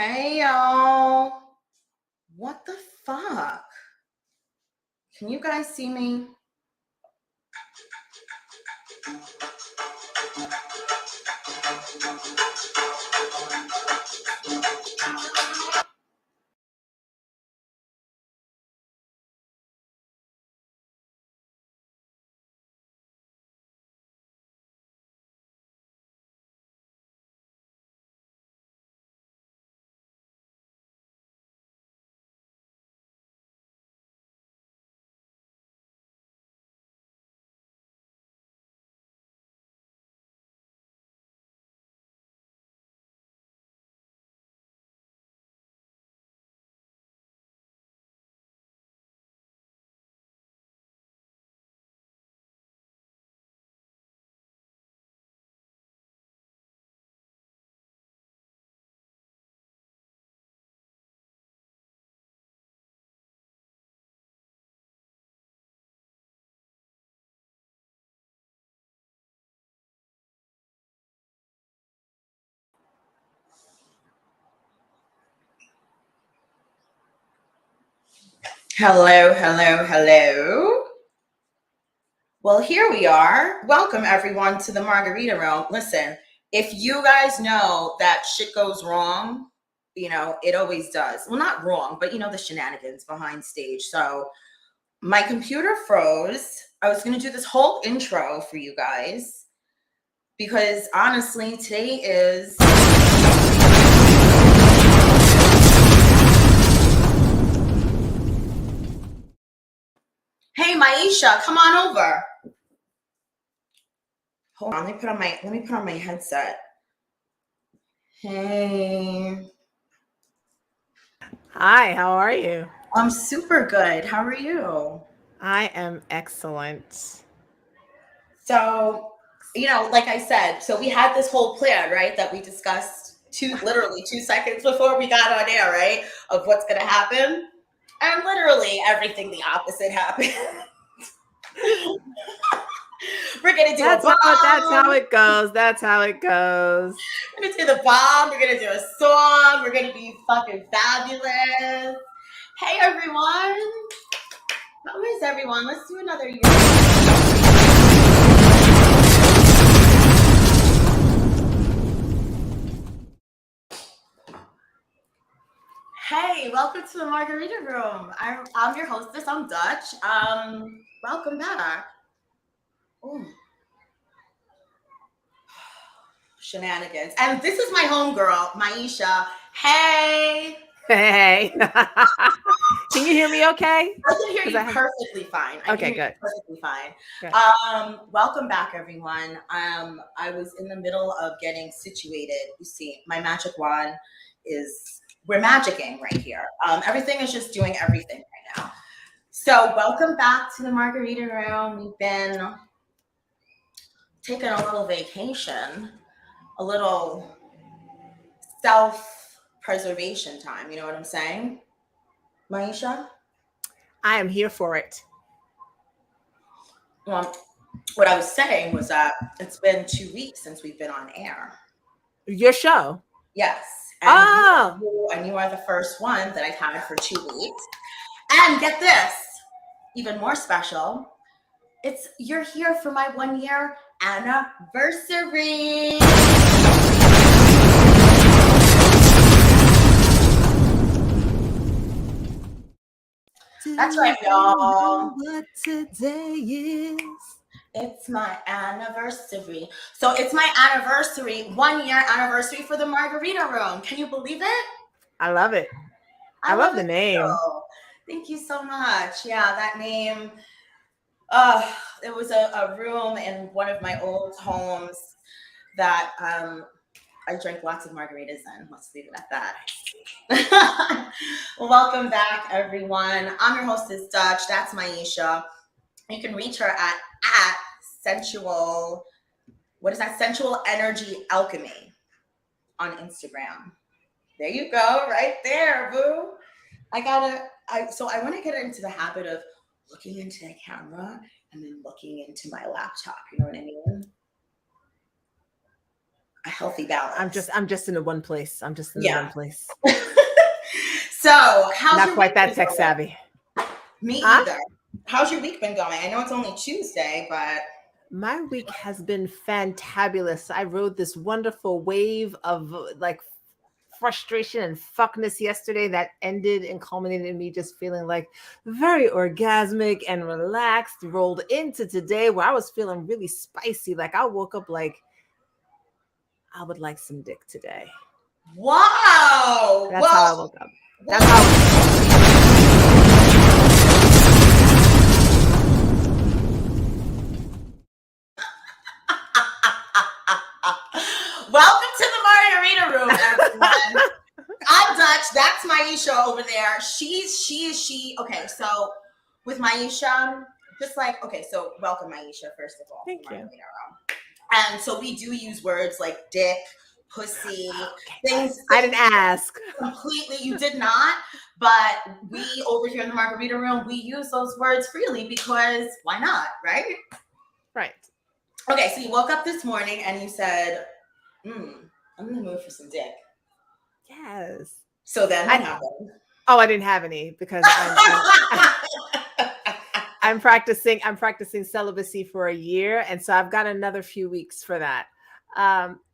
Hey y'all. What the fuck? Can you guys see me? Hello. Well, here we are. Welcome everyone to the Margarita Room. Listen, if you guys know that shit goes wrong, it always does. Well, not wrong, but the shenanigans behind stage. So my computer froze. I was going to do this whole intro for you guys because honestly, today is Hey Maisha, come on over. Hold on, let me put on my headset. Hey. Hi, how are you? I'm super good. How are you? I am excellent. So, like I said, so we had this whole plan, right, that we discussed literally 2 seconds before we got on air, right, of what's going to happen. And literally everything the opposite happened. We're going to do That's how it goes. That's how it goes. We're going to do the bomb. We're going to do a song. We're going to be fucking fabulous. Hey, everyone. How is everyone? Let's do another year. Hey, welcome to the Margarita Room. I'm your hostess. I'm Dutch. Welcome back. Ooh. Shenanigans. And this is my homegirl, Maisha. Hey. Hey. Can you hear me okay? I can hear you perfectly fine. Okay, good. Perfectly fine. Good. Welcome back, everyone. I was in the middle of getting situated. You see, my magic wand we're magicking right here. Everything is just doing everything right now. So welcome back to the Margarita Room. We've been taking a little vacation, a little self-preservation time. You know what I'm saying, Maisha? I am here for it. Well, what I was saying was that it's been 2 weeks since we've been on air. Your show? Yes. And you are the first one that I've had for 2 weeks. And get this, even more special, you're here for my 1-year anniversary. That's right, y'all. What today is? It's my anniversary. So it's my anniversary, 1-year anniversary for the Margarita Room. Can you believe it? I love it. I love the name. Thank you so much. Yeah, that name. It was a room in one of my old homes that I drank lots of margaritas in. Let's leave it at that. Welcome back, everyone. I'm your hostess, Dutch. That's Maisha. You can reach her at sensual. What is that? Sensual Energy Alchemy on Instagram. There you go, right there, boo. I want to get into the habit of looking into the camera and then looking into my laptop. You know what I mean? I healthy balance. I'm just in the one place. I'm just in the one place. So how's not your quite week that been tech going? savvy. Me either. How's your week been going? I know it's only Tuesday, but My week has been fantabulous. I rode this wonderful wave of like frustration and fuckness yesterday that ended and culminated in me just feeling like very orgasmic and relaxed, rolled into today where I was feeling really spicy. Like I woke up like I would like some dick today. wow. That's how I woke up. That's how. Welcome to the Margarita Room, everyone. I'm Dutch. That's Maisha over there. She. Okay, so with Maisha, just like, okay, so welcome, Maisha, first of all. Thank you. Room. And so we do use words like dick, pussy, things. I didn't ask. Completely, you did not. But we over here in the Margarita Room, we use those words freely because why not, right? Right. Okay, so you woke up this morning and you said, I'm in the mood for some dick. Yes. So then what happened? Oh, I didn't have any because I'm practicing celibacy for a year. And so I've got another few weeks for that.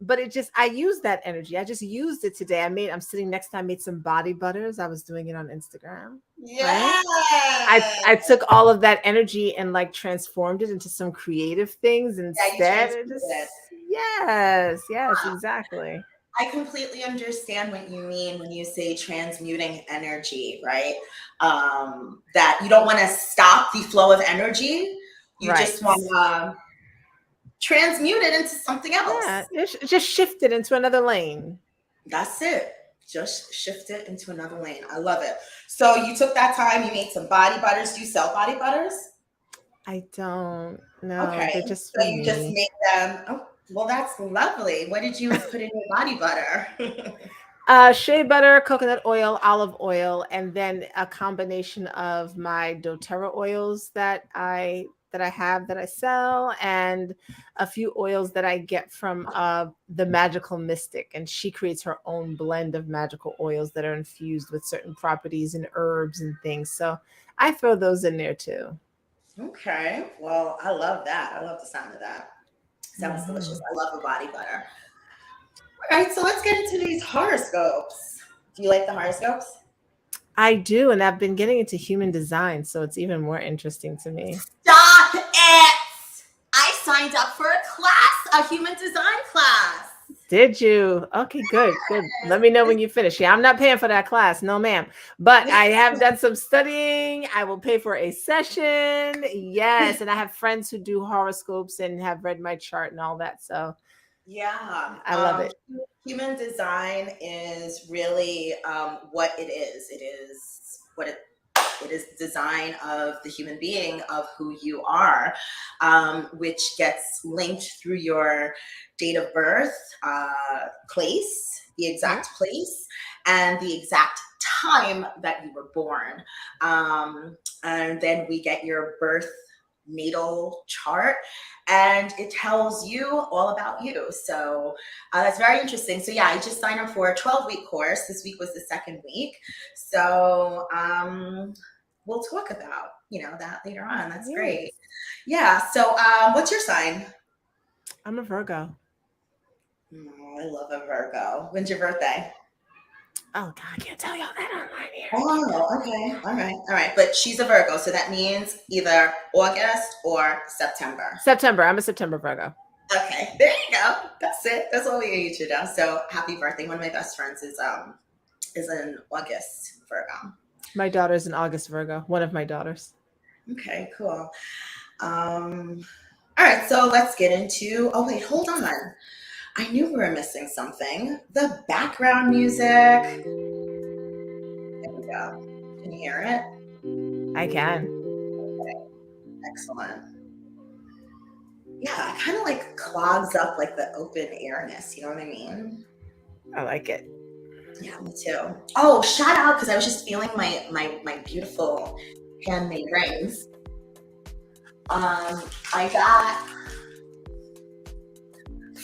But I used that energy. I just used it today. I'm sitting next to, I made some body butters. I was doing it on Instagram. Yeah. Right? I took all of that energy and like transformed it into some creative things instead. Yes, exactly. I completely understand what you mean when you say transmuting energy, right? That you don't want to stop the flow of energy. You just want to transmute it into something else. Yeah, just shift it into another lane. That's it. Just shift it into another lane. I love it. So you took that time, you made some body butters. Do you sell body butters? I don't know. Okay. They're just so you just make them. Oh, well, that's lovely. What did you put in your body butter? Shea butter, coconut oil, olive oil, and then a combination of my doTERRA oils that I sell, and a few oils that I get from the Magical Mystic, and she creates her own blend of magical oils that are infused with certain properties and herbs and things. So I throw those in there too. Okay, well, I love that. I love the sound of that. Sounds delicious. I love a body butter. All right, so let's get into these horoscopes. Do you like the horoscopes? I do, and I've been getting into human design, so it's even more interesting to me. Stop it! I signed up for a class, a human design class. Did you? Okay, good. Let me know when you finish. Yeah, I'm not paying for that class. No, ma'am. But I have done some studying. I will pay for a session. Yes. And I have friends who do horoscopes and have read my chart and all that. So yeah, I love it. Human design is really what it is. It is design of the human being, of who you are, which gets linked through your date of birth, place, the exact place, and the exact time that you were born. And then we get your birth natal chart, and it tells you all about you. So that's very interesting. So yeah, I just signed up for a 12-week course. This week was the second week. So we'll talk about, that later on. That's great. Yeah. So what's your sign? I'm a Virgo. Oh, I love a Virgo. When's your birthday? Oh God, I can't tell y'all that online here. Oh, okay. All right. But she's a Virgo, so that means either August or September. September. I'm a September Virgo. Okay, there you go. That's it. That's all we need to know. So happy birthday. One of my best friends is an August Virgo. My daughter's an August Virgo. One of my daughters. Okay, cool. All right, so let's get into. Oh wait, hold on. I knew we were missing something. The background music. There we go. Can you hear it? I can. Okay. Excellent. Yeah, it kind of like clogs up like the open airness. You know what I mean? I like it. Yeah, me too. Oh, shout out, because I was just feeling my beautiful handmade rings. I got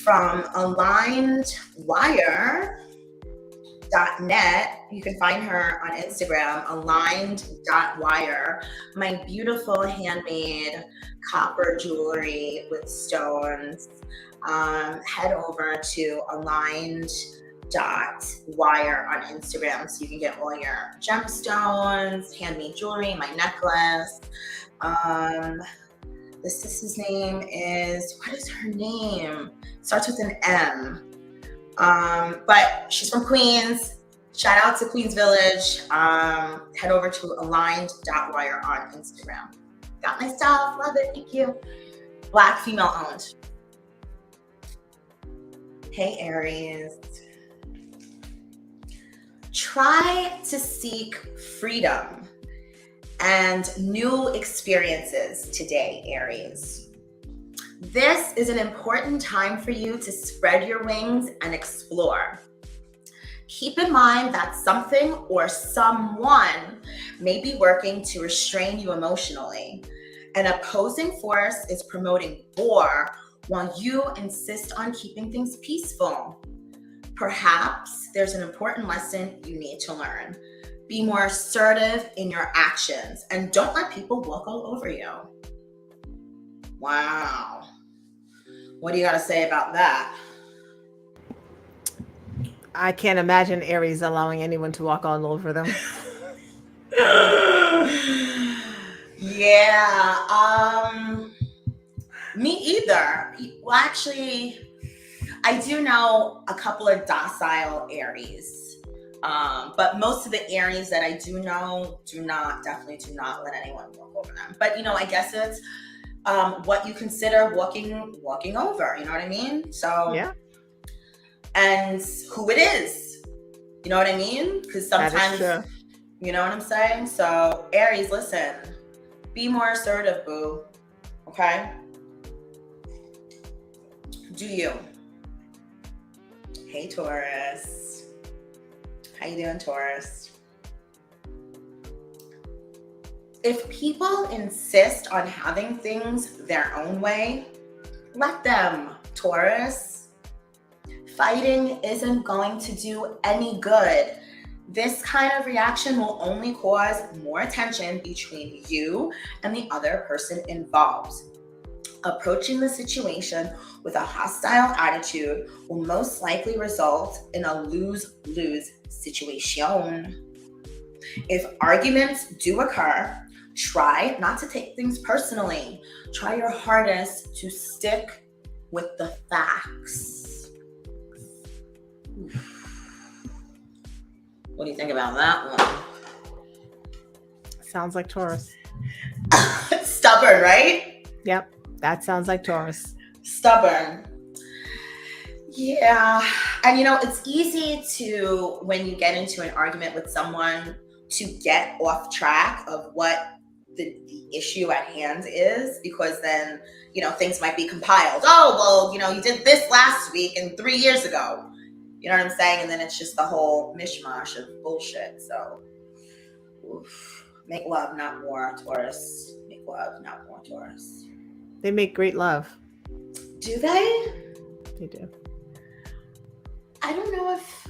from alignedwire.net. You can find her on Instagram, aligned.wire. My beautiful handmade copper jewelry with stones. Head over to aligned.wire on Instagram so you can get all your gemstones, handmade jewelry, my necklace. The sister's name is, what is her name? Starts with an M. But she's from Queens. Shout out to Queens Village. Head over to aligned.wire on Instagram. Got my stuff. Love it. Thank you. Black female owned. Hey, Aries. Try to seek freedom and new experiences today, Aries. This is an important time for you to spread your wings and explore. Keep in mind that something or someone may be working to restrain you emotionally. An opposing force is promoting war while you insist on keeping things peaceful. Perhaps there's an important lesson you need to learn. Be more assertive in your actions and don't let people walk all over you. Wow. What do you got to say about that? I can't imagine Aries allowing anyone to walk all over them. Yeah. Me either. Well, actually, I do know a couple of docile Aries. But most of the Aries that I do know definitely do not let anyone walk over them. But, I guess it's what you consider walking over, you know what I mean? So, yeah. And who it is, you know what I mean? Because sometimes, you know what I'm saying? So, Aries, listen, be more assertive, boo, okay? Do you? Hey, Taurus. How you doing, Taurus? If people insist on having things their own way, let them, Taurus. Fighting isn't going to do any good. This kind of reaction will only cause more tension between you and the other person involved. Approaching the situation with a hostile attitude will most likely result in a lose-lose situation. If arguments do occur, try not to take things personally. Try your hardest to stick with the facts. What do you think about that one? Sounds like Taurus. Stubborn, right? Yep, that sounds like Taurus. Stubborn. Yeah. And it's easy to, when you get into an argument with someone, to get off track of what the issue at hand is, because then, things might be compiled. Oh, well, you did this last week and 3 years ago. You know what I'm saying? And then it's just the whole mishmash of bullshit. So, make love, not war, Taurus. Make love, not war, Taurus. They make great love. Do they? They do. I don't know if...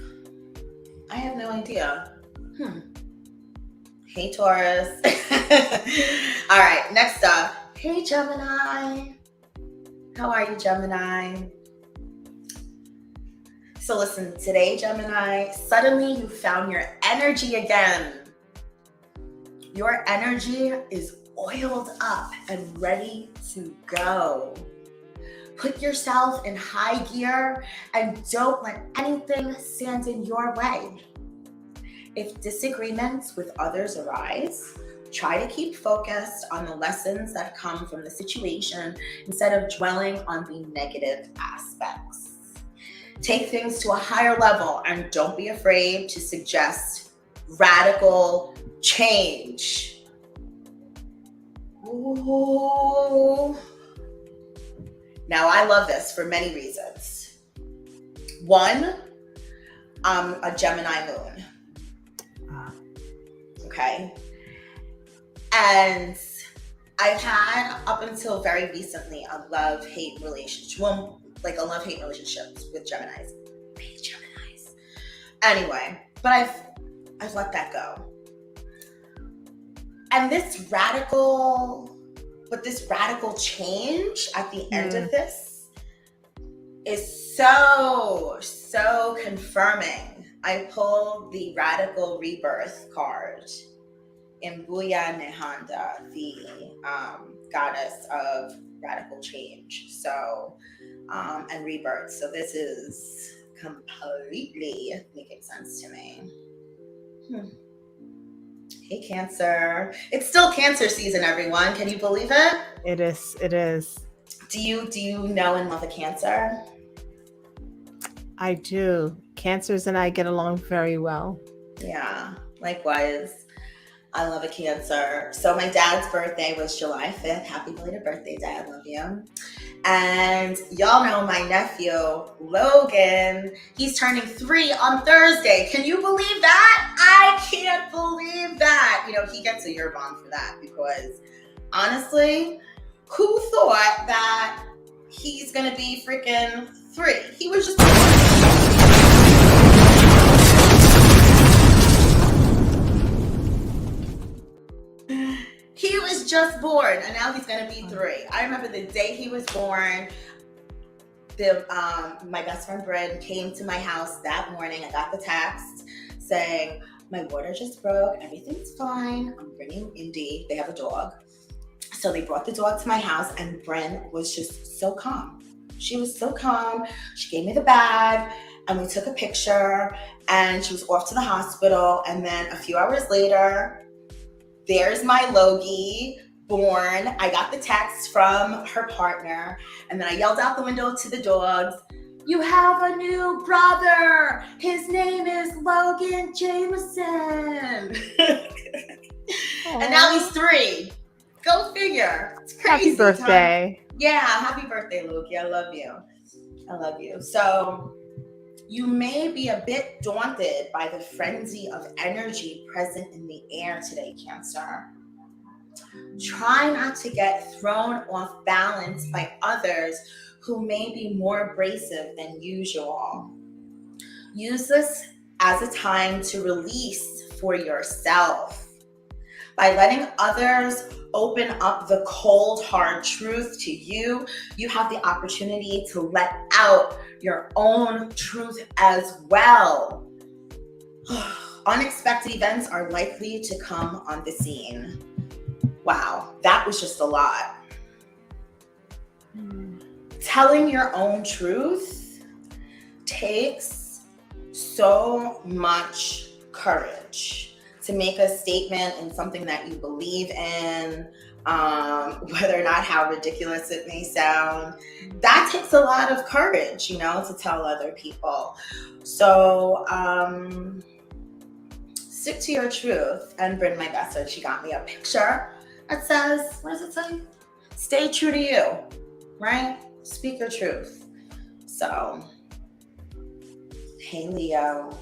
I have no idea. Hey, Taurus. All right, next up. Hey, Gemini. How are you, Gemini? So listen, today, Gemini, suddenly you found your energy again. Your energy is oiled up and ready to go. Put yourself in high gear and don't let anything stand in your way. If disagreements with others arise, try to keep focused on the lessons that come from the situation instead of dwelling on the negative aspects. Take things to a higher level and don't be afraid to suggest radical change. Ooh. Now, I love this for many reasons. One, I'm a Gemini moon. Okay. And I've had, up until very recently, a love-hate relationship. Well, like a love-hate relationship with Geminis. I hate Geminis. Anyway, but I've let that go. And this radical change at the end of this is so confirming. I pulled the radical rebirth card in Mbuya Nehanda, the goddess of radical change. So, and rebirth. So this is completely making sense to me. Hey, Cancer. It's still Cancer season, everyone. Can you believe it? It is. Do you know and love a Cancer? I do. Cancers and I get along very well. Yeah, likewise. I love a Cancer. So my dad's birthday was July 5th. Happy belated birthday, Dad. Love you. And y'all know my nephew, Logan, he's turning 3 on Thursday. Can you believe that? I can't believe that. You know, he gets a year bond for that because honestly, who thought that he's going to be freaking 3? He was just... He was just born, and now he's gonna be 3. I remember the day he was born. My best friend Bryn came to my house that morning. I got the text saying, "My water just broke. Everything's fine. I'm bringing Indy." They have a dog, so they brought the dog to my house, and Bryn was just so calm. She was so calm. She gave me the bag, and we took a picture, and she was off to the hospital. And then a few hours later, there's my Logie born. I got the text from her partner, and then I yelled out the window to the dogs, "You have a new brother. His name is Logan Jameson." And now he's 3. Go figure. It's crazy. Happy birthday. Yeah, happy birthday, Logie. I love you. I love you. So you may be a bit daunted by the frenzy of energy present in the air today, Cancer. Try not to get thrown off balance by others who may be more abrasive than usual. Use this as a time to release for yourself. By letting others open up the cold, hard truth to you, you have the opportunity to let out your own truth as well. Unexpected events are likely to come on the scene. Wow, that was just a lot. Telling your own truth takes so much courage. To make a statement in something that you believe in, whether or not how ridiculous it may sound, that takes a lot of courage, you know, to tell other people. So stick to your truth. And Bryn, my best friend, she got me a picture that says, what does it say? Stay true to you, right? Speak your truth. So, hey, Leo.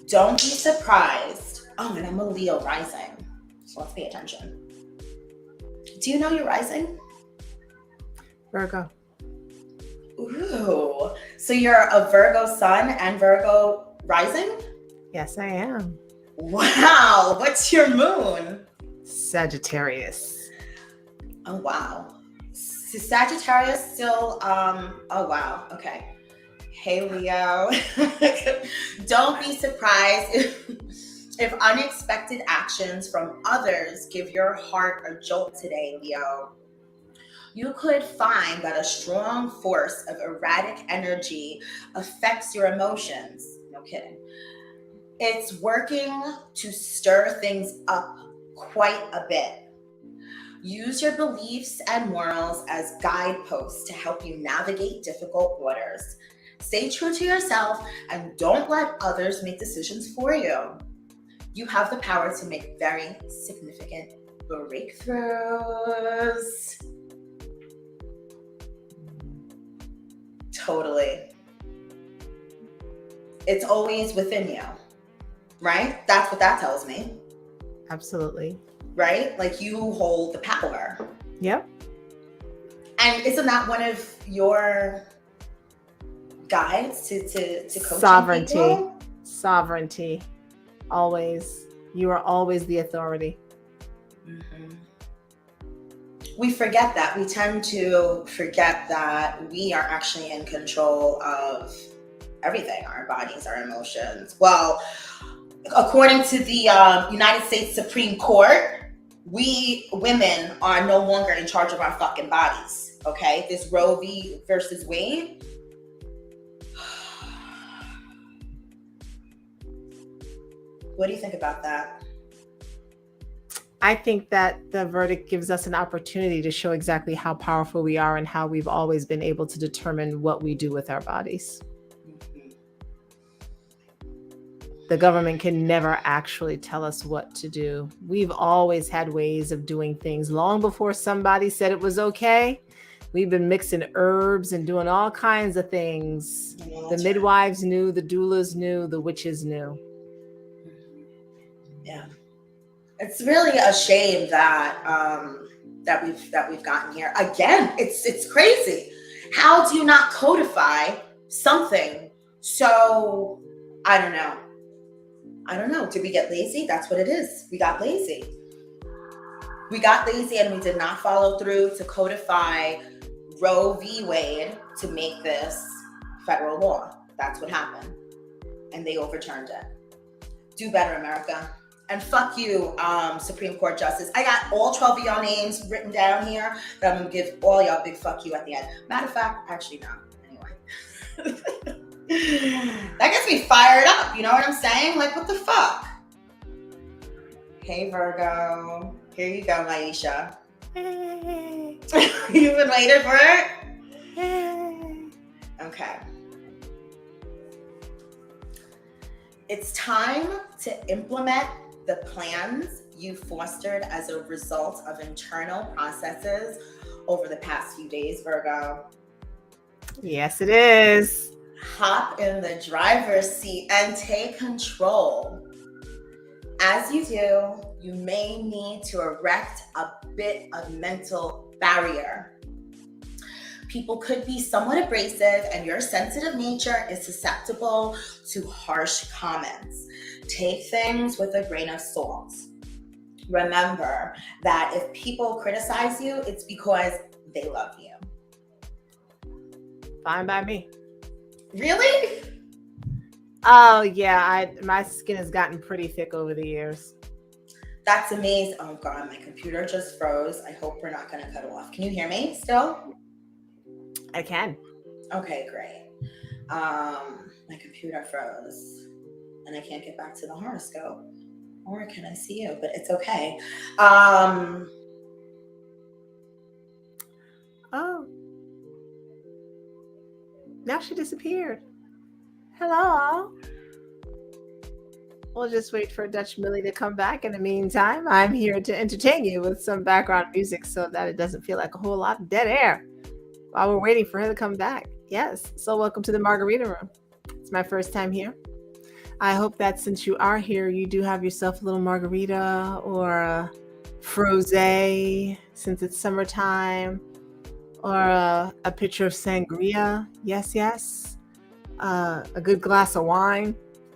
Don't be surprised. Oh, and I'm a Leo rising, so let's pay attention. Do you know your rising? Virgo. Ooh, so you're a Virgo sun and Virgo rising? Yes, I am. Wow, what's your moon? Sagittarius. Oh, wow. Sagittarius still, oh, wow, okay. Hey, Leo. Don't be surprised if unexpected actions from others give your heart a jolt today, Leo. You could find that a strong force of erratic energy affects your emotions. No kidding. It's working to stir things up quite a bit. Use your beliefs and morals as guideposts to help you navigate difficult waters. Stay true to yourself and don't let others make decisions for you. You have the power to make very significant breakthroughs. Totally. It's always within you, right? That's what that tells me. Absolutely. Right? Like you hold the power. Yep. And isn't that one of your guides to coaching Sovereignty. people? Sovereignty. Always. You are always the authority. Mm-hmm. We forget that. We tend to forget that we are actually in control of everything, our bodies, our emotions. Well, according to the United States Supreme Court, we women are no longer in charge of our fucking bodies. Okay? This Roe v. versus Wade. What do you think about that? I think that the verdict gives us an opportunity to show exactly how powerful we are and how we've always been able to determine what we do with our bodies. Mm-hmm. The government can never actually tell us what to do. We've always had ways of doing things long before somebody said it was okay. We've been mixing herbs and doing all kinds of things. Yeah, the midwives knew, the doulas knew, the witches knew. Yeah. It's really a shame that we've gotten here. Again, it's crazy. How do you not codify something? So I don't know. Did we get lazy? That's what it is. We got lazy. We got lazy and we did not follow through to codify Roe v. Wade to make this federal law. That's what happened. And they overturned it. Do better, America. And fuck you, Supreme Court Justice. I got all 12 of y'all names written down here that I'm going to give all y'all big fuck you at the end. Matter of fact, actually, no. Anyway. That gets me fired up. You know what I'm saying? Like, what the fuck? Hey, Virgo. Here you go, Maisha. Hey. You've been waiting for it? Hey. Okay. It's time to implement the plans you fostered as a result of internal processes over the past few days, Virgo. Yes, it is. Hop in the driver's seat and take control. As you do, you may need to erect a bit of mental barrier. People could be somewhat abrasive, and your sensitive nature is susceptible to harsh comments. Take things with a grain of salt. Remember that if people criticize you, it's because they love you. Fine by me. Really? Oh yeah, my skin has gotten pretty thick over the years. That's amazing. Oh God, my computer just froze. I hope we're not going to cut off. Can you hear me still? I can. Okay, great. My computer froze and I can't get back to the horoscope. Or can I see you? But it's okay. Oh. Now she disappeared. Hello. We'll just wait for Dutch Millie to come back. In the meantime, I'm here to entertain you with some background music so that it doesn't feel like a whole lot of dead air while we're waiting for her to come back. Yes. So welcome to the Margarita Room. It's my first time here. I hope that since you are here, you do have yourself a little margarita or a frosé since it's summertime, or a pitcher of sangria. Yes, yes. A good glass of wine.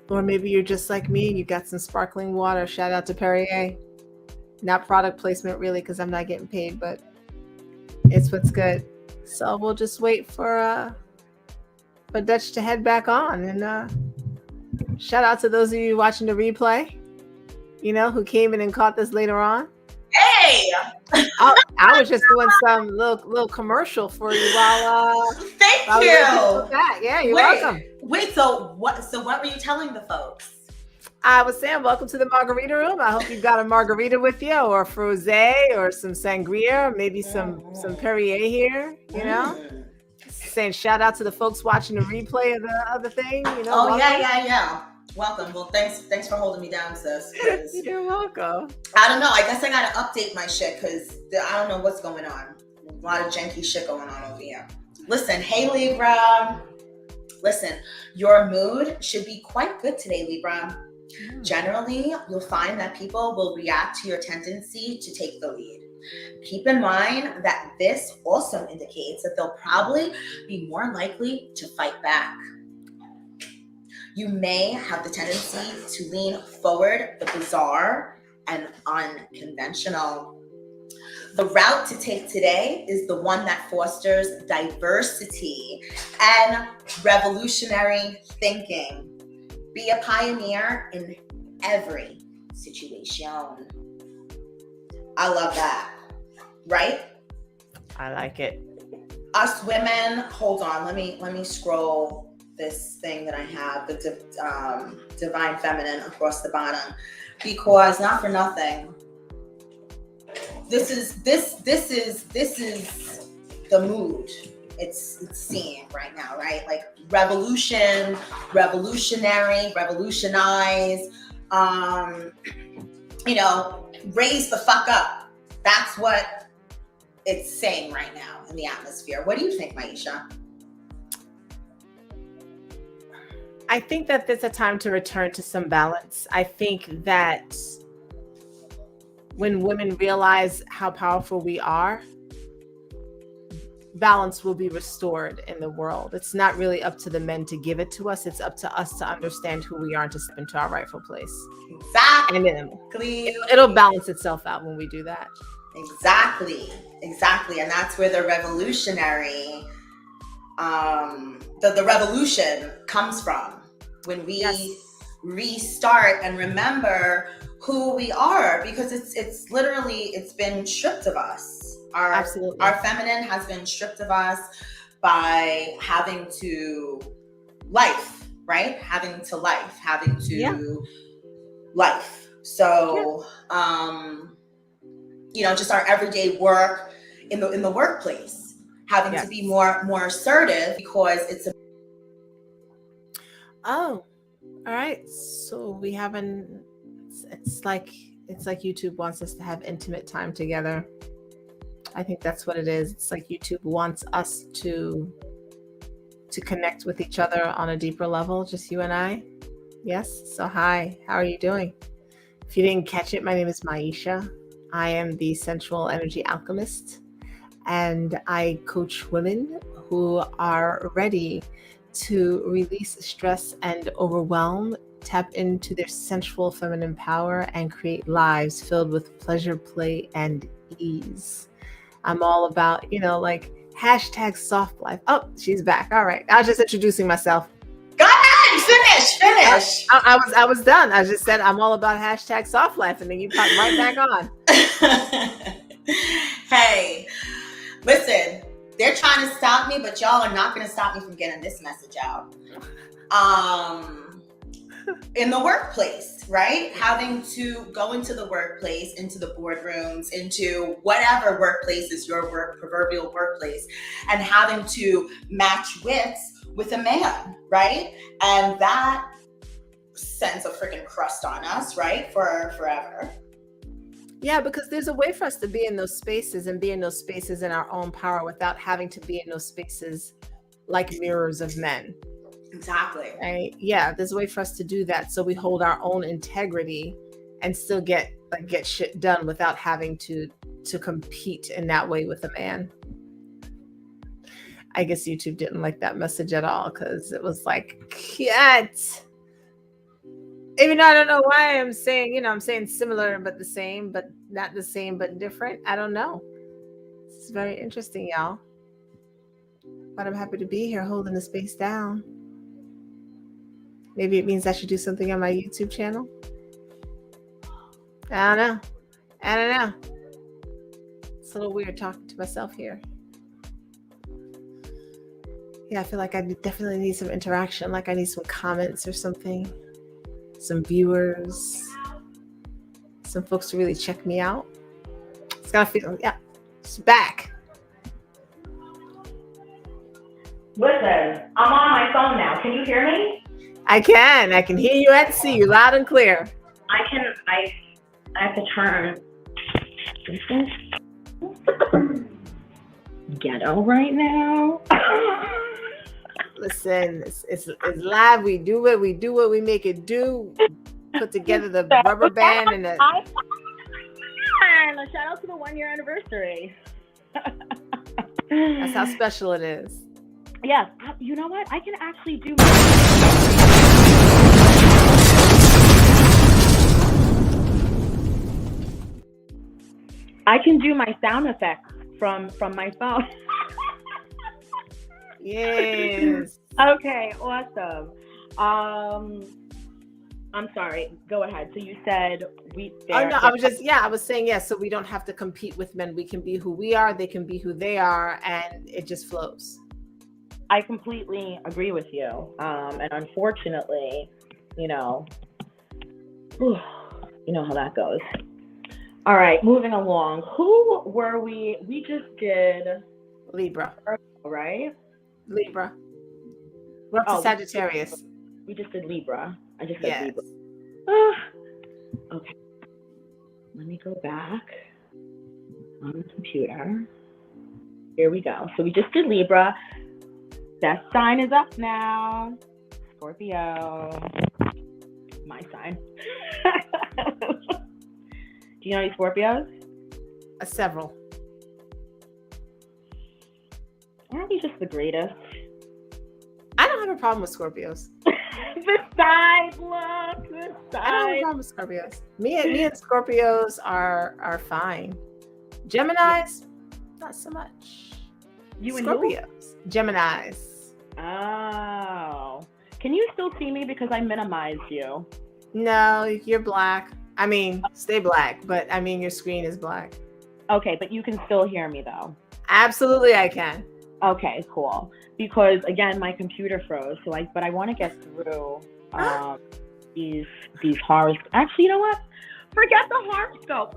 Or maybe you're just like me and you got some sparkling water. Shout out to Perrier. Not product placement really, because I'm not getting paid, but it's what's good. So we'll just wait for Dutch to head back on. And shout out to those of you watching the replay, who came in and caught this later on. Hey! I was just doing some little commercial for you while Thank you. Yeah, you're welcome. Wait, so what were you telling the folks? I was saying, welcome to the Margarita Room. I hope you've got a margarita with you, or a frosé, or some sangria, maybe some Perrier here, Saying shout out to the folks watching the replay of the thing, Oh, welcome. Yeah. Welcome. Well, thanks for holding me down, sis. You're welcome. I don't know. I guess I gotta update my shit because I don't know what's going on. A lot of janky shit going on over here. Listen, hey Libra. Listen, your mood should be quite good today, Libra. Generally, you'll find that people will react to your tendency to take the lead. Keep in mind that this also indicates that they'll probably be more likely to fight back. You may have the tendency to lean forward the bizarre and unconventional. The route to take today is the one that fosters diversity and revolutionary thinking. Be a pioneer in every situation. I love that, right? I like it. Us women, hold on, let me scroll this thing that I have, the divine feminine across the bottom, because not for nothing, this is the mood it's seeing right now, right? Like revolution, revolutionary, revolutionize, raise the fuck up. That's what it's saying right now in the atmosphere. What do you think, Maisha? I think that there's a time to return to some balance. I think that when women realize how powerful we are, balance will be restored in the world. It's not really up to the men to give it to us. It's up to us to understand who we are and to step into our rightful place. Exactly. And then it'll balance itself out when we do that. Exactly. And that's where the revolutionary, the revolution comes from. When we restart and remember who we are, because it's literally, it's been stripped of us. Absolutely. Our feminine has been stripped of us by having to life, right? Having to life. So, just our everyday work in the workplace, having to be more assertive because it's all right. So we haven't. It's like YouTube wants us to have intimate time together. I think that's what it is. It's like YouTube wants us to connect with each other on a deeper level, just you and I. Yes. So hi, how are you doing? If you didn't catch it, my name is Maisha. I am the sensual energy alchemist, and I coach women who are ready to release stress and overwhelm, tap into their sensual feminine power, and create lives filled with pleasure, play, and ease. I'm all about, hashtag soft life. Oh, she's back. All right. I was just introducing myself. Go ahead. Finish. I was done. I just said I'm all about hashtag soft life, and then you popped right back on. Hey, listen, they're trying to stop me, but y'all are not going to stop me from getting this message out. In the workplace, right? Having to go into the workplace, into the boardrooms, into whatever workplace is your proverbial workplace, and having to match wits with a man, right? And that sends a freaking crust on us, right? For forever. Yeah, because there's a way for us to be in those spaces and be in those spaces in our own power without having to be in those spaces like mirrors of men. Exactly. Right? Yeah, there's a way for us to do that, so we hold our own integrity and still get shit done without having to compete in that way with a man. I guess YouTube didn't like that message at all, because it was like, cat. Even though I don't know why I'm saying similar but the same, but not the same but different. I don't know. It's very interesting, y'all. But I'm happy to be here holding the space down. Maybe it means I should do something on my YouTube channel. I don't know. It's a little weird talking to myself here. Yeah, I feel like I definitely need some interaction. Like I need some comments or something. Some viewers. Some folks to really check me out. It's gotta feel, it's back. Listen, I'm on my phone now. Can you hear me? I can hear you and see you loud and clear. I have to turn ghetto right now. Listen, it's live. We do what we make it do. put together the So, rubber band and the. and shout out to the 1 year anniversary. That's how special it is. Yes, you know what? I can actually do. I can do my sound effects from my phone. Yes. Okay, awesome. I'm sorry. Go ahead. So you said I was saying yes. So we don't have to compete with men. We can be who we are. They can be who they are, and it just flows. I completely agree with you. And unfortunately, you know how that goes. All right, moving along. Who were we? We just did Libra, right? Libra. We're up to Sagittarius. We just did Libra. I just said Libra. Okay. Let me go back on the computer. Here we go. So we just did Libra. That sign is up now. Scorpio. My sign. Do you know any Scorpios? Several. Aren't we just the greatest? I don't have a problem with Scorpios. The side, look, the side. I don't have a problem with Scorpios. Me and Scorpios are fine. Geminis, not so much. You and Scorpios. Geminis. Oh. Can you still see me because I minimized you? No, you're black. I mean, stay black, but I mean your screen is black. Okay, but you can still hear me though. Absolutely I can. Okay, cool. Because again, my computer froze. But I want to get through these horrors. Actually, you know what? Forget the horoscope.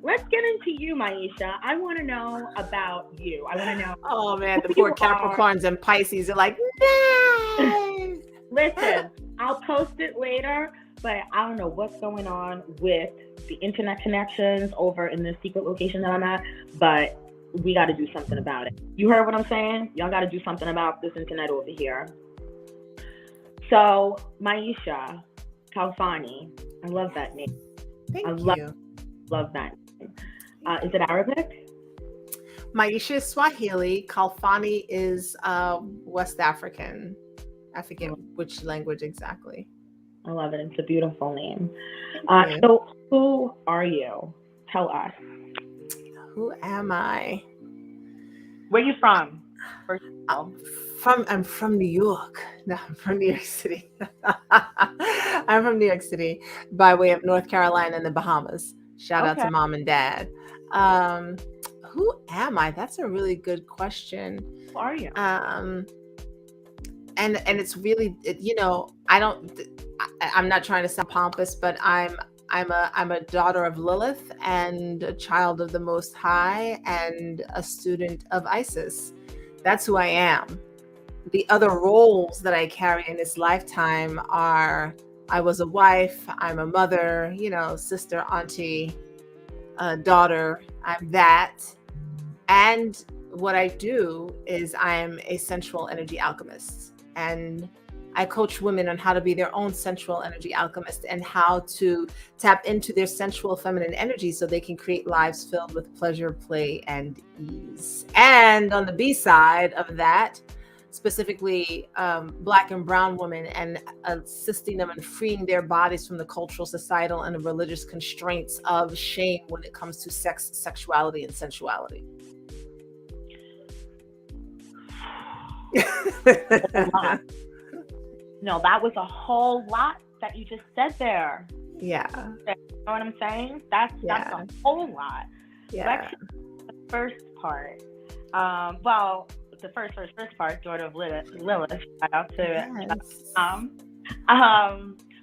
Let's get into you, Maisha. I want to know about you. I want to know. Oh man, the poor Capricorns and Pisces are like, no. Listen, I'll post it later, but I don't know what's going on with the internet connections over in the secret location that I'm at, but we got to do something about it. You heard what I'm saying? Y'all got to do something about this internet over here. So, Maisha Khalfani, I love that name. Thank you. Love that name. Is it Arabic? Maisha is Swahili. Khalfani is West African. I forget which language exactly. I love it. It's a beautiful name. So, who are you? Tell us. Who am I? Where are you from? First of all. I'm from New York. No, I'm from New York City. I'm from New York City by way of North Carolina and the Bahamas. Shout out to mom and dad. Who am I? That's a really good question. Who are you? And it's really, I'm not trying to sound pompous, but I'm a daughter of Lilith and a child of the Most High and a student of Isis. That's who I am. The other roles that I carry in this lifetime are I was a wife, I'm a mother, sister, auntie, daughter. I'm that. And what I do is I'm a sensual energy alchemist. And I coach women on how to be their own sensual energy alchemist and how to tap into their sensual feminine energy so they can create lives filled with pleasure, play, and ease. And on the B side of that, specifically Black and brown women, and assisting them in freeing their bodies from the cultural, societal, and the religious constraints of shame when it comes to sex, sexuality, and sensuality. No, that was a whole lot that you just said there. Yeah. You know what I'm saying? That's a whole lot. Yeah. The first part. The first part, daughter of Lilith. Shout out to it.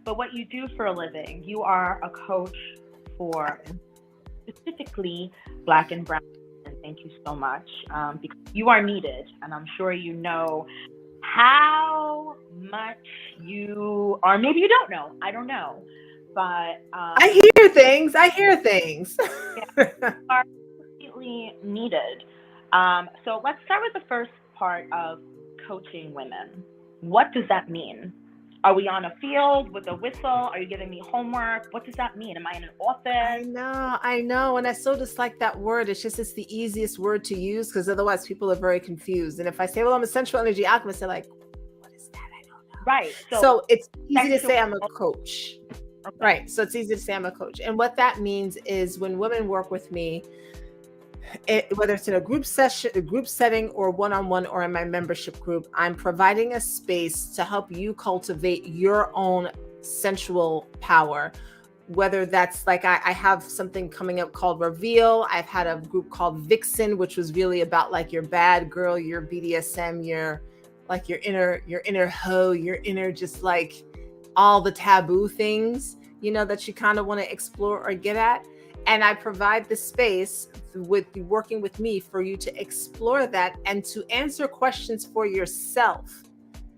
But what you do for a living, you are a coach for specifically Black and brown. And thank you so much. Because you are needed, and I'm sure you know how much you are. Maybe you don't know. I don't know. But I hear things. You are completely needed. So let's start with the first part of coaching women. What does that mean? Are we on a field with a whistle? Are you giving me homework? What does that mean? Am I in an office? I know. And I so dislike that word. It's the easiest word to use because otherwise people are very confused. And if I say, well, I'm a sensual energy alchemist, they're like, what is that? I don't know. Right. So it's easy to say I'm a coach. Okay. Right. So it's easy to say I'm a coach. And what that means is when women work with me, whether it's in a group session, a group setting, or one-on-one, or in my membership group, I'm providing a space to help you cultivate your own sensual power. Whether that's like I have something coming up called Reveal. I've had a group called Vixen, which was really about like your bad girl, your BDSM, your inner hoe, your inner just like all the taboo things, that you kind of want to explore or get at. And I provide the space with working with me for you to explore that and to answer questions for yourself,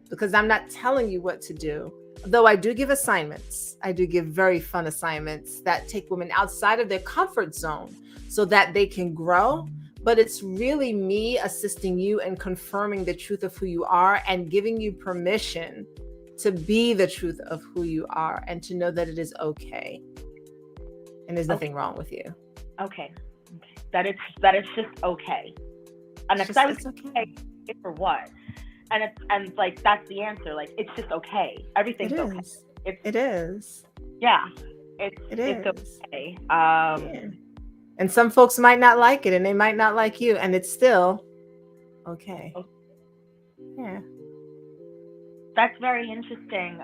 because I'm not telling you what to do. Though I do give assignments. I do give very fun assignments that take women outside of their comfort zone so that they can grow. But it's really me assisting you and confirming the truth of who you are and giving you permission to be the truth of who you are and to know that it is okay. And there's nothing wrong with you. Okay. That it's just okay. And if I was okay for what? And it's like that's the answer. Like it's just okay. Everything's okay. It is. Yeah. It's okay. Yeah. And some folks might not like it and they might not like you, and it's still okay. Yeah. That's very interesting.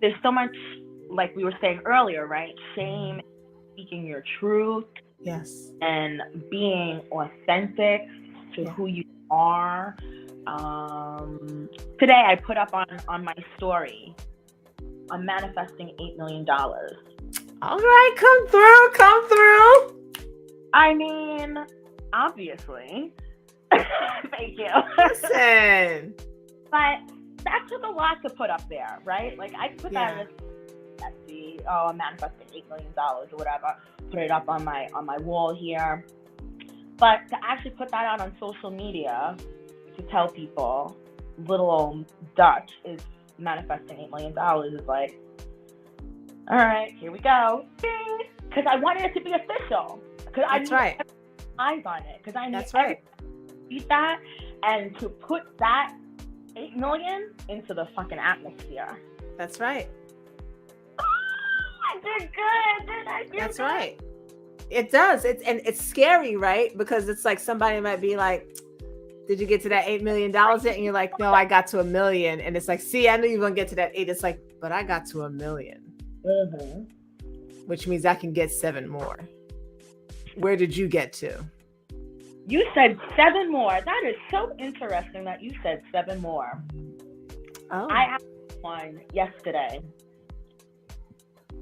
There's so much, like we were saying earlier, right? Shame, speaking your truth. Yes. And being authentic to who you are. Today I put up on my story, I'm manifesting $8 million. All right, come through. I mean, obviously. Thank you. Listen. But that took a lot to put up there, right? Like I put that in I'm manifesting $8 million or whatever. Put it up on my wall here. But to actually put that out on social media to tell people little old Dutch is manifesting $8 million is like, all right, here we go. Because I wanted it to be official. Because I need eyes on it. Because I need to beat that and to put that 8 million into the fucking atmosphere. That's right. I did good. Did I do That's good? Right. It does. It's scary, right? Because it's like somebody might be like, did you get to that $8 million yet? And you're like, no, I got to 1 million. And it's like, see, I knew you were going to get to that 8. It's like, but I got to 1 million. Mm-hmm. Which means I can get 7 more. Where did you get to? You said 7 more. That is so interesting that you said 7 more. Oh. I asked one yesterday.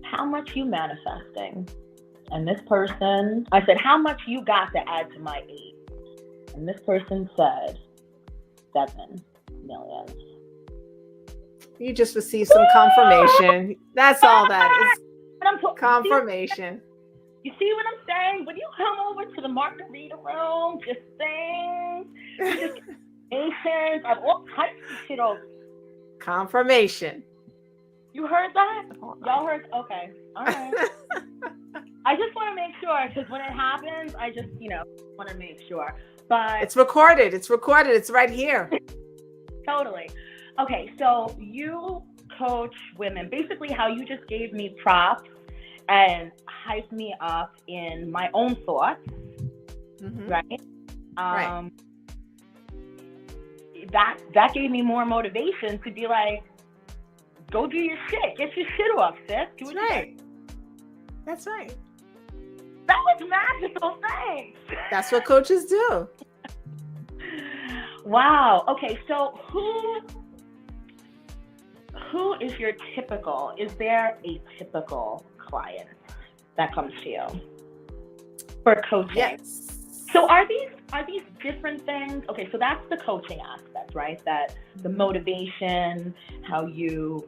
How much you manifesting? And this person, I said, how much you got to add to my 8? And this person said, 7 million. You just received some confirmation. That's all that is. Confirmation. You see what I'm saying? When you come over to the margarita room, just things, just patience, of all types of shit over. Confirmation. You heard that? Y'all heard? Okay. All right. I just want to make sure, because when it happens, I just, want to make sure. But it's recorded. It's right here. Totally. Okay, so you coach women. Basically, how you just gave me props and hyped me up in my own thoughts, right? Right. That gave me more motivation to be like, go do your shit. Get your shit off, sis. Do what you do. That's right. That was magical. Thanks. That's what coaches do. Wow. Okay, so who is your typical? Is there a typical client that comes to you for coaching? Yes. So are these different things? Okay, so that's the coaching aspect, right? That the motivation, how you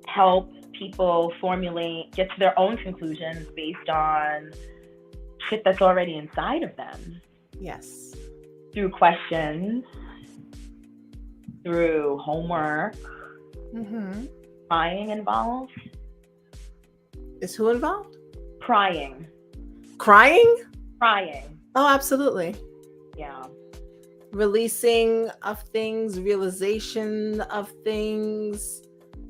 help people get to their own conclusions based on shit that's already inside of them. Yes. Through questions, through homework, Mm-hmm. Crying involved? Is who involved? Crying. Crying? Crying. Oh, absolutely. Yeah. Releasing of things, realization of things.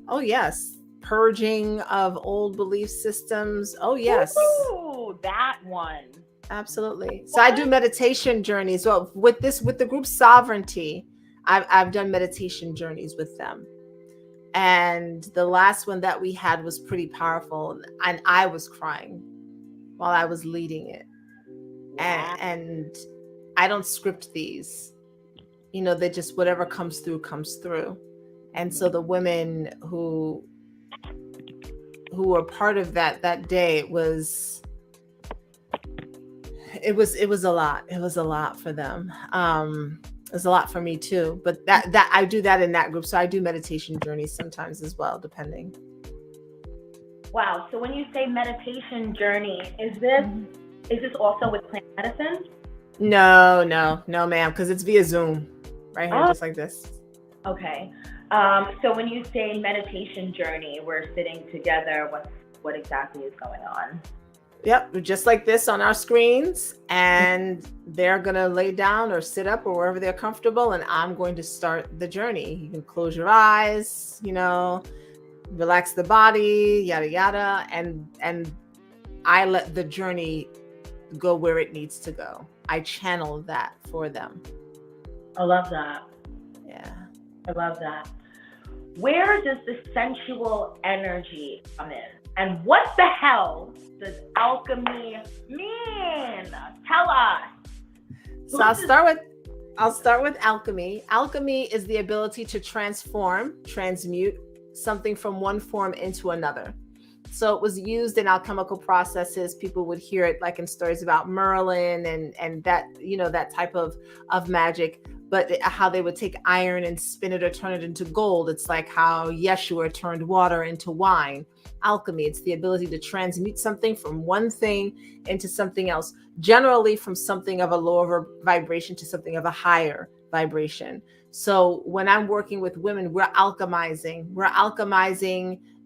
Oh, yes. Purging of old belief systems. Oh, yes. Ooh, that one. Absolutely. So I do meditation journeys. Well, with the group Sovereignty, I've done meditation journeys with them. And the last one that we had was pretty powerful. And I was crying while I was leading it. Wow. And I don't script these. You know, they just, whatever comes through, comes through. And so the women who were part of that day, it was a lot. It was a lot for them. It was a lot for me too. But that I do that in that group. So I do meditation journeys sometimes as well, depending. Wow. So when you say meditation journey, is this also with plant medicine? No, ma'am, because it's via Zoom, right here, just like this. Okay. So when you say meditation journey, we're sitting together. What exactly is going on? Yep, just like this on our screens, and they're gonna lay down or sit up or wherever they're comfortable, and I'm going to start the journey. You can close your eyes, relax the body, yada yada, and I let the journey go where it needs to go. I channel that for them. I love that. Yeah, I love that. Where does the sensual energy come in? And what the hell does alchemy mean? Tell us. So I'll start with alchemy. Alchemy is the ability to transmute something from one form into another. So it was used in alchemical processes. People would hear it like in stories about Merlin and that, that type of magic. But how they would take iron and spin it or turn it into gold. It's like how Yeshua turned water into wine. Alchemy, it's the ability to transmute something from one thing into something else, generally from something of a lower vibration to something of a higher vibration. So when I'm working with women, we're alchemizing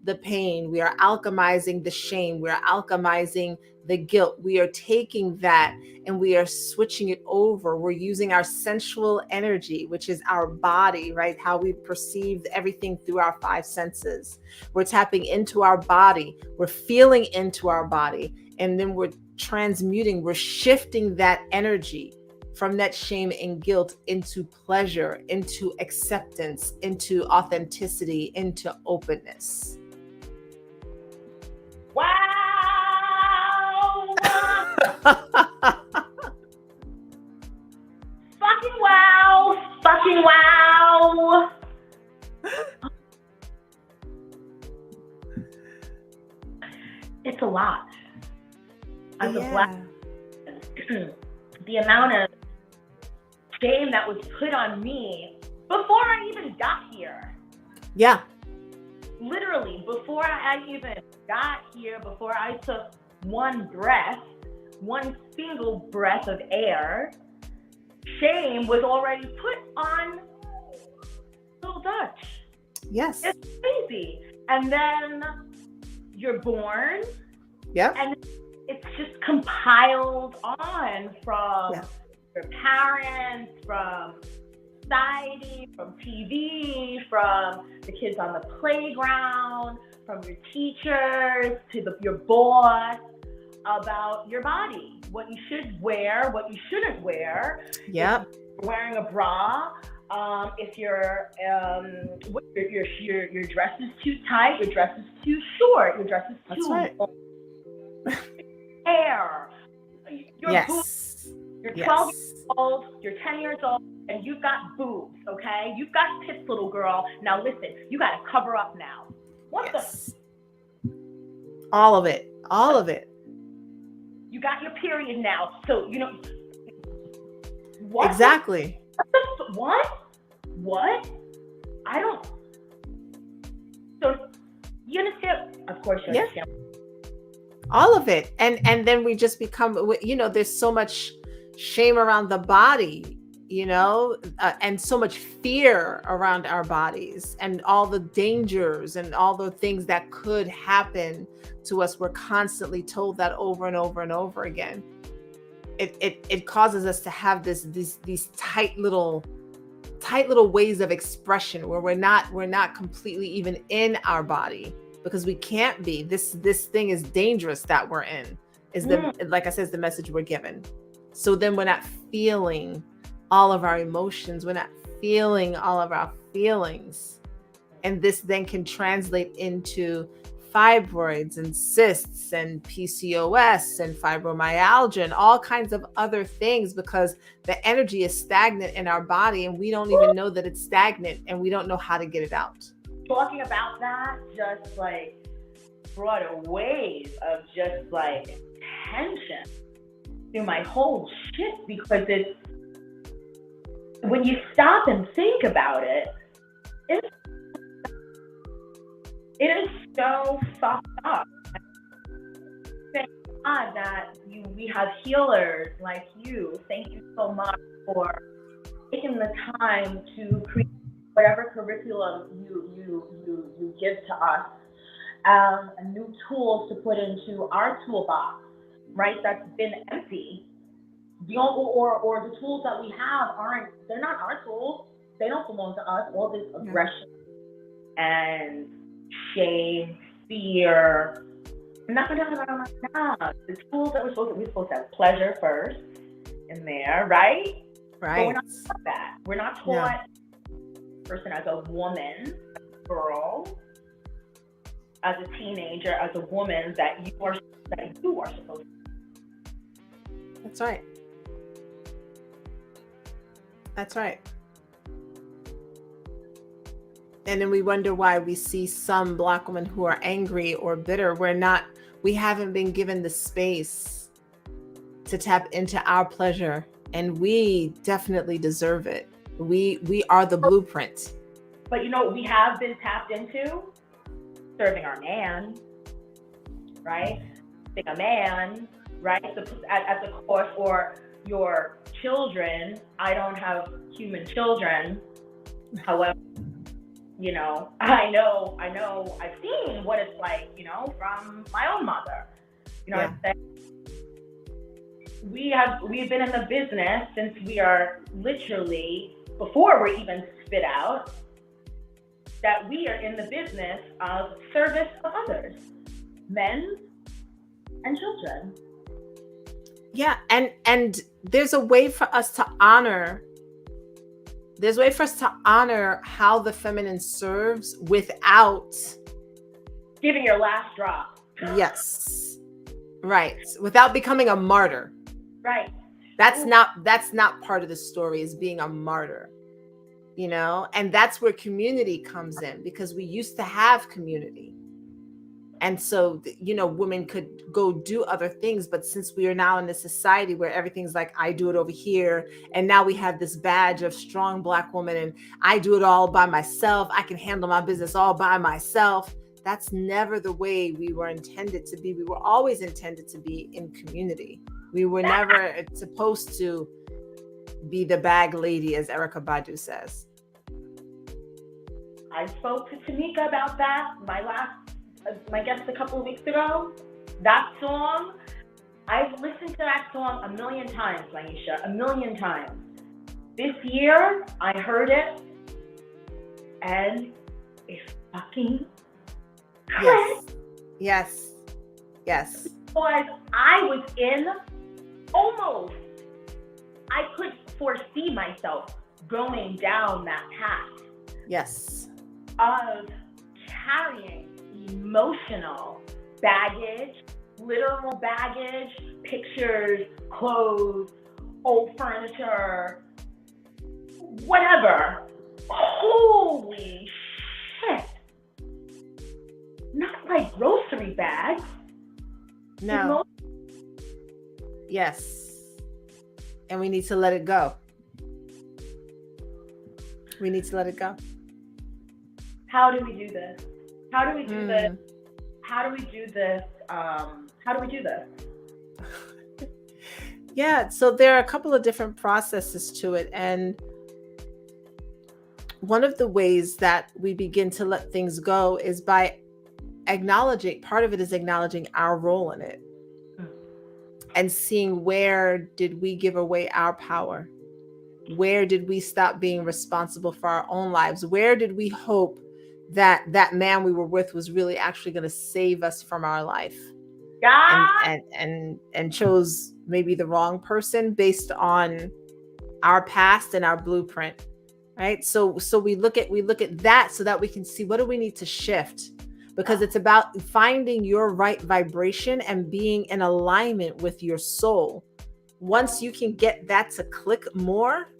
the pain, we are alchemizing the shame, we are alchemizing the guilt. We are taking that and we are switching it over. We're using our sensual energy, which is our body, right? How we perceive everything through our five senses. We're tapping into our body. We're feeling into our body. And then we're transmuting, we're shifting that energy from that shame and guilt into pleasure, into acceptance, into authenticity, into openness. Wow! Fucking wow! Fucking wow! It's a lot. As a Black, the amount of shame that was put on me before I even got here. Yeah. Literally, before I even got here, before I took one single breath of air, shame was already put on little Dutch. Yes. It's crazy. And then you're born. Yep. And it's just compiled on from your parents, from society, from TV, from the kids on the playground, from your teachers to your boss, about your body, what you should wear, what you shouldn't wear. Yep. If you're wearing a bra, if your dress is too tight, your dress is too short, your dress is too long. Hair. You're 12 years old, you're 10 years old, and you've got boobs, okay? You've got tits, little girl. Now listen, you gotta cover up now. What the? All of it. You got your period now, so what? Exactly. What? I don't. So you understand? Of course you understand. All of it, and then we just become. There's so much shame around the body. and so much fear around our bodies and all the dangers and all the things that could happen to us. We're constantly told that over and over and over again. It causes us to have these tight little ways of expression where we're not completely even in our body, because we can't be. This thing is dangerous that we're in, like I said, is the message we're given. So then we're not feeling all of our emotions, we're not feeling all of our feelings, and this then can translate into fibroids and cysts and PCOS and fibromyalgia and all kinds of other things, because the energy is stagnant in our body and we don't even know that it's stagnant, and we don't know how to get it out. Talking about that just like brought a wave of just like tension through my whole shit, because it's, when you stop and think about it, it is so fucked up. Thank God that we have healers like you. Thank you so much for taking the time to create whatever curriculum you give to us, and new tools to put into our toolbox, right? That's been empty. Or the tools that we have they're not our tools. They don't belong to us. All this aggression and shame, fear. No. The tools that we're supposed to have pleasure first in there, right? Right. But we're not taught that. We're not taught person as a woman, as a girl, as a teenager, as a woman, that you are supposed to. That's right. That's right. And then we wonder why we see some Black women who are angry or bitter. We haven't been given the space to tap into our pleasure, and we definitely deserve it. We are the blueprint. But we have been tapped into serving our man, right? Being a man, right? At the cost, or your children. I don't have human children. However, I know, I've seen what it's like, from my own mother. We've been in the business since we are literally, before we're even spit out, that we are in the business of service of others, men and children. Yeah, and there's a way for us to honor. There's a way for us to honor how the feminine serves without giving your last drop. Yes, right. Without becoming a martyr. Right. That's not part of the story, is being a martyr. And that's where community comes in, because we used to have community. And so, women could go do other things. But since we are now in a society where everything's like, I do it over here, and now we have this badge of strong Black woman, and I do it all by myself. I can handle my business all by myself. That's never the way we were intended to be. We were always intended to be in community. We were never supposed to be the bag lady, as Erykah Badu says. I spoke to Tamika about that, my guest a couple of weeks ago. That song, I've listened to that song a million times, Maisha, a million times. This year, I heard it, and it's fucking crazy. Yes. Because I was I could foresee myself going down that path. Yes. Of carrying emotional baggage, literal baggage, pictures, clothes, old furniture, whatever. Holy shit. Not like grocery bags. No. Yes. And we need to let it go. We need to let it go. How do we do this? How do we do this? How do we do this? Yeah, so there are a couple of different processes to it. And one of the ways that we begin to let things go is by acknowledging, part of it is acknowledging our role in it and seeing where did we give away our power? Where did we stop being responsible for our own lives? Where did we hope that that man we were with was really actually going to save us from our life? And chose maybe the wrong person based on our past and our blueprint, right? So we look at that so that we can see, what do we need to shift? Because it's about finding your right vibration and being in alignment with your soul. Once you can get that to click more,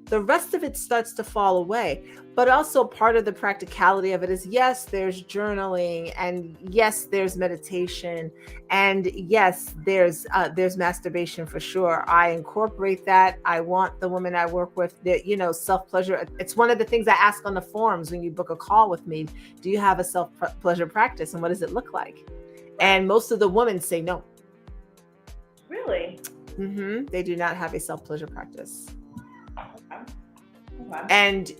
the rest of it starts to fall away. But also part of the practicality of it is, yes, there's journaling, and yes, there's meditation, and yes, there's masturbation for sure. I incorporate that. I want the women I work with that, self-pleasure. It's one of the things I ask on the forums when you book a call with me. Do you have a self-pleasure practice, and what does it look like? And most of the women say no. Really? They do not have a self-pleasure practice. Okay. And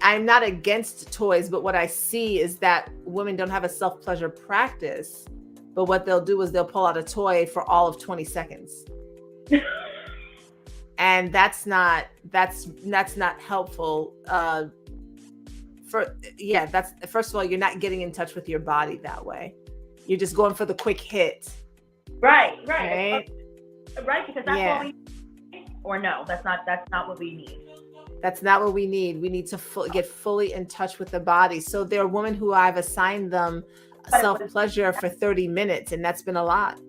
I'm not against toys, but what I see is that women don't have a self-pleasure practice, but what they'll do is they'll pull out a toy for all of 20 seconds. And that's not helpful. First of all, you're not getting in touch with your body that way. You're just going for the quick hit. Right. Right, Because that's what we need. Or no, that's not what we need. That's not what we need. We need to get fully in touch with the body. So there are women who I've assigned them self-pleasure for 30 minutes, and that's been a lot.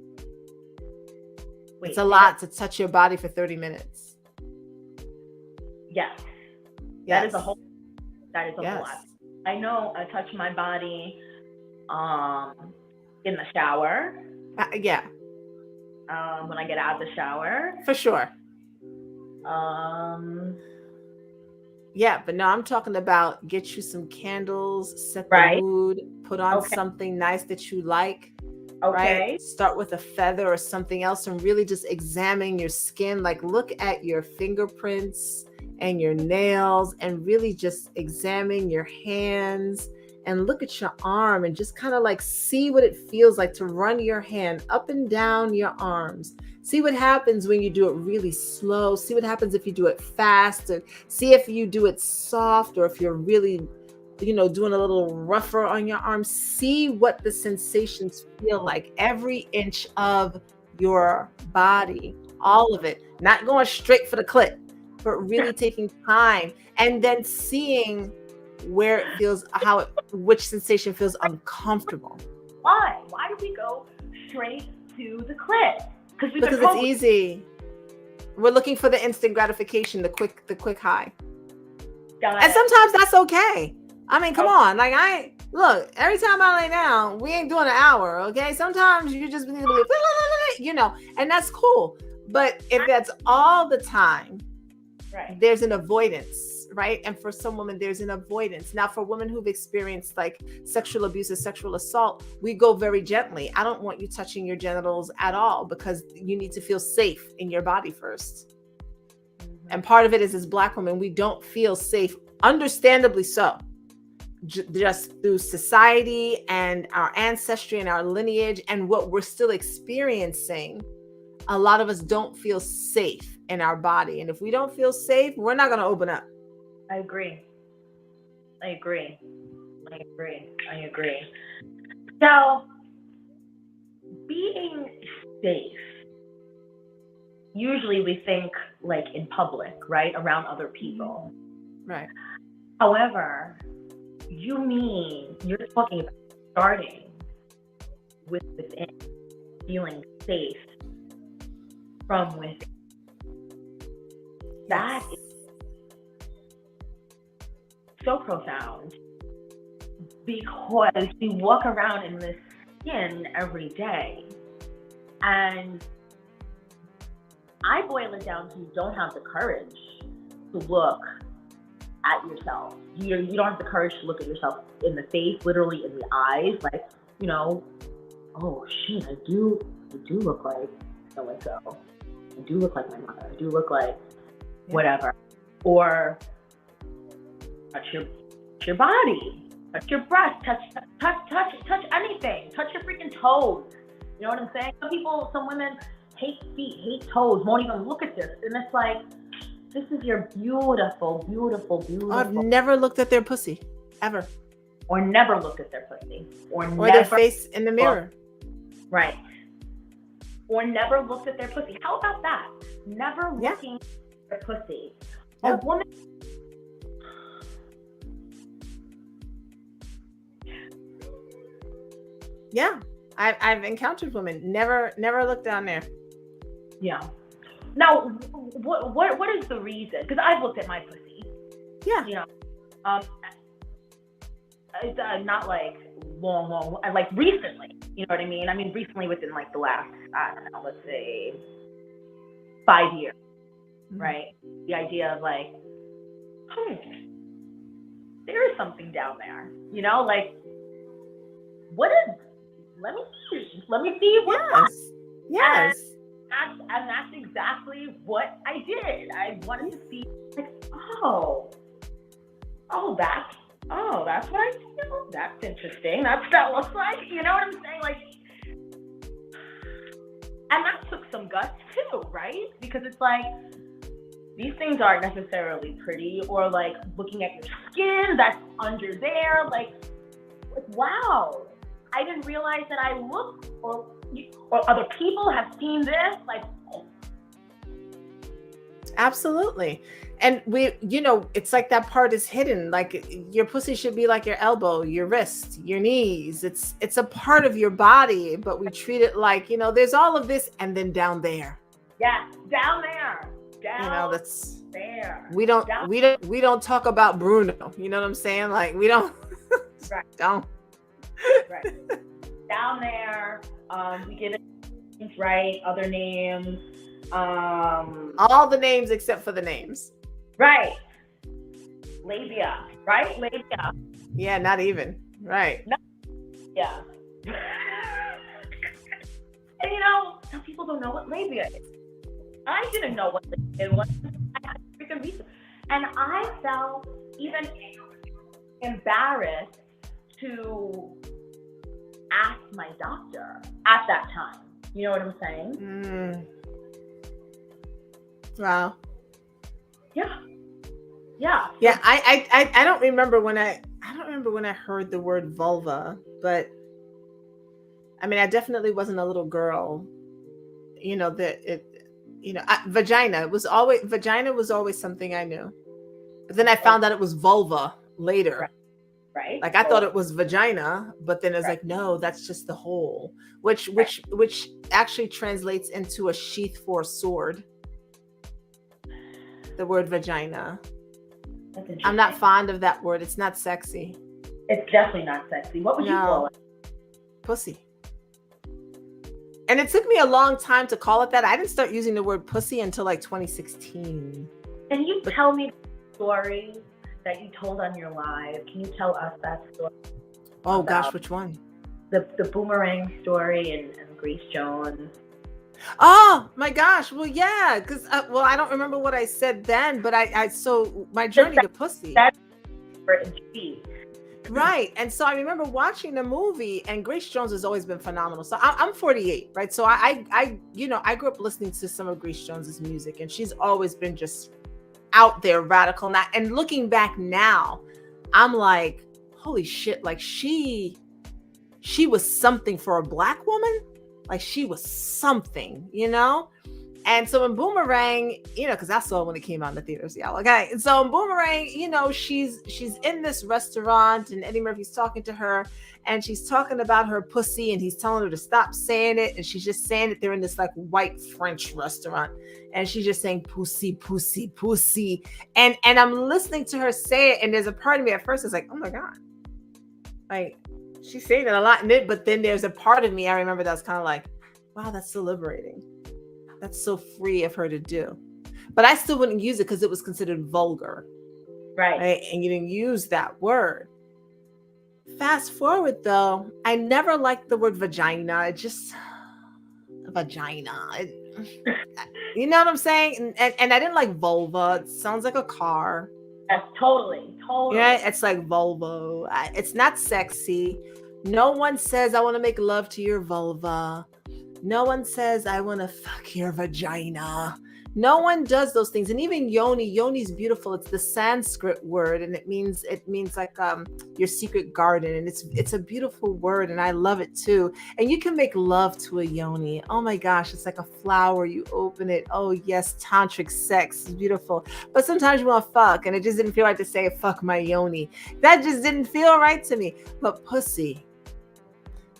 It's a lot to touch your body for 30 minutes. Yes. That is a whole lot. I know I touch my body in the shower. When I get out of the shower. For sure. Yeah, but no, I'm talking about get you some candles, set the mood, put on something nice that you like. Okay. Right? Start with a feather or something else and really just examine your skin. Like, look at your fingerprints and your nails and really just examine your hands and look at your arm and just kind of like see what it feels like to run your hand up and down your arms. See what happens when you do it really slow. See what happens if you do it fast. Or see if you do it soft, or if you're really, doing a little rougher on your arms. See what the sensations feel like. Every inch of your body, all of it. Not going straight for the clit, but really taking time and then seeing where it feels, which sensation feels uncomfortable. Why? Why do we go straight to the clit? Because it's easy. We're looking for the instant gratification, the quick high. And sometimes that's okay. I mean, come on. Like, look, every time I lay down, we ain't doing an hour, okay? Sometimes you just need to be, and that's cool. But if that's all the time, there's an avoidance, right? And for some women, there's an avoidance. Now, for women who've experienced like sexual abuse or sexual assault, we go very gently. I don't want you touching your genitals at all, because you need to feel safe in your body first. And part of it is, as Black women, we don't feel safe, understandably so, just through society and our ancestry and our lineage and what we're still experiencing. A lot of us don't feel safe in our body. And if we don't feel safe, we're not going to open up. I agree. So, being safe, usually we think like in public, right? Around other people. Right. However, you're talking about starting within, feeling safe from within. That is so profound, because we walk around in this skin every day, and I boil it down to, you don't have the courage to look at yourself. You don't have the courage to look at yourself in the face, literally in the eyes, like, oh shit, I do look like so and so. I do look like my mother. I do look like whatever. Or touch your body, touch your breast, touch anything, touch your freaking toes. You know what I'm saying? Some women hate feet, hate toes, won't even look at this, and it's like, this is your beautiful, beautiful, beautiful. I've never looked at their pussy ever, or never looked at their pussy, or their face in the mirror. Right. Or never looked at their pussy. How about that? Never looking at their pussy. A woman. Yeah, I've encountered women never looked down there. Yeah. Now, what is the reason? Because I've looked at my pussy. Yeah. You know, it's not like long, like recently. You know what I mean? I mean, recently within like the last, I don't know, let's say 5 years, right? The idea of like, there is something down there, you know, like, what is, let me see what. Yes. And that's exactly what I did. I wanted to see, like, that's what I feel. That's interesting. That's what that looks like. You know what I'm saying? Like, and that took some guts too, right? Because it's like, these things aren't necessarily pretty, or like looking at your skin that's under there. Like, wow, I didn't realize that I look, or other people have seen this. Like, absolutely. And it's like that part is hidden. Like, your pussy should be like your elbow, your wrist, your knees. It's a part of your body, but we treat it like, there's all of this, and then down there. Yeah, down there. That's there. We don't talk about Bruno. You know what I'm saying? Like, we don't. Right. Don't. Right. Down there. We give it names, right? Other names. All the names except for the names. Right. Labia, right? Labia. Yeah, not even. Right. No. Yeah. And some people don't know what labia is. I didn't know what labia was. I had to freaking research. And I felt even embarrassed to ask my doctor at that time. You know what I'm saying? Wow. Yeah. I don't remember when I heard the word vulva, but I mean, I definitely wasn't a little girl. Vagina was always something I knew, but then I found out it was vulva later. Right. Like, I thought it was vagina, but then it's like, no, that's just the hole, which actually translates into a sheath for a sword. The word vagina. I'm not fond of that word. It's not sexy. It's definitely not sexy. What would you call it? Pussy. And it took me a long time to call it that. I didn't start using the word pussy until like 2016. Can you tell me the story that you told on your live? Can you tell us that story? Oh gosh, which one? The boomerang story and Grace Jones. Oh my gosh. Well, yeah, because I don't remember what I said then, but so my journey to pussy. That's for G. Right. And so I remember watching the movie, and Grace Jones has always been phenomenal. So I'm 48, right? So I grew up listening to some of Grace Jones's music, and she's always been just out there, radical. And looking back now, I'm like, holy shit, like she was something for a Black woman. Like, she was something, And so in Boomerang, because I saw it when it came out in the theaters, y'all. Okay. And so in Boomerang, she's in this restaurant, and Eddie Murphy's talking to her, and she's talking about her pussy, and he's telling her to stop saying it. And she's just saying it. They're in this like white French restaurant, and she's just saying pussy, pussy, pussy. And I'm listening to her say it. And there's a part of me at first that's like, oh my God. Like, she's saying it a lot in it, but then there's a part of me I remember that's kind of like, wow, that's so liberating. That's so free of her to do. But I still wouldn't use it because it was considered vulgar. Right. And you didn't use that word. Fast forward though, I never liked the word vagina. vagina. You know what I'm saying? And I didn't like vulva. It sounds like a car. Yes, totally. Yeah, it's like Volvo. It's not sexy. No one says I want to make love to your vulva. No one says I want to fuck your vagina. No one does those things. And even yoni's beautiful. It's the Sanskrit word, and it means like your secret garden, and it's a beautiful word, and I love it too. And you can make love to a yoni. Oh my gosh, it's like a flower. You open it. Oh yes, tantric sex is beautiful. But sometimes you want to fuck, and it just didn't feel right to say fuck my yoni. That just didn't feel right to me. But pussy.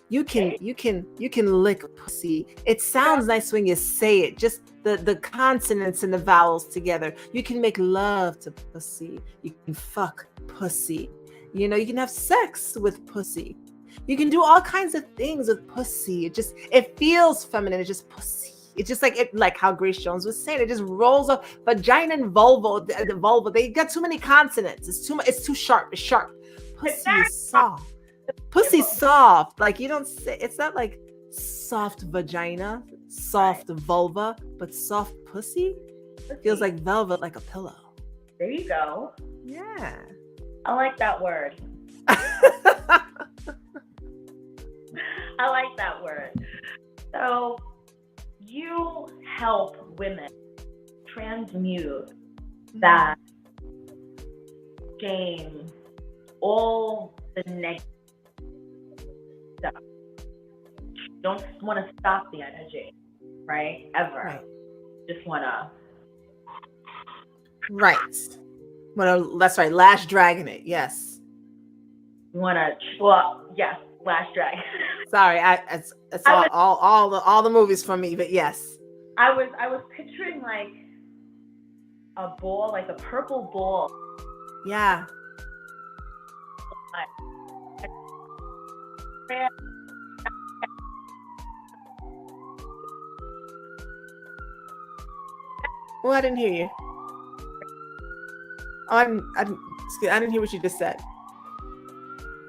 You can lick pussy. It sounds nice when you say it. Just the consonants and the vowels together. You can make love to pussy. You can fuck pussy. You know, you can have sex with pussy. You can do all kinds of things with pussy. It feels feminine. It's just pussy. It's just like how Grace Jones was saying. It just rolls up. Vagina and vulva. The vulva. They got too many consonants. It's too sharp. It's sharp. Pussy is soft. Pussy's soft. Like you don't say. It's not like soft vagina, soft vulva, but soft pussy feels like velvet, like a pillow. There you go. Yeah. I like that word. I like that word. So you help women transmute that shame, all the negative stuff. Don't want to stop the energy, right? Ever. Right. Just want to. Right. That's right. Lash dragging it. Yes. Want to? Well, yes. Lash drag. Sorry, it's all the movies for me, but yes. I was picturing like a ball, like a purple ball. Yeah. Well, I didn't hear you. I didn't hear what you just said.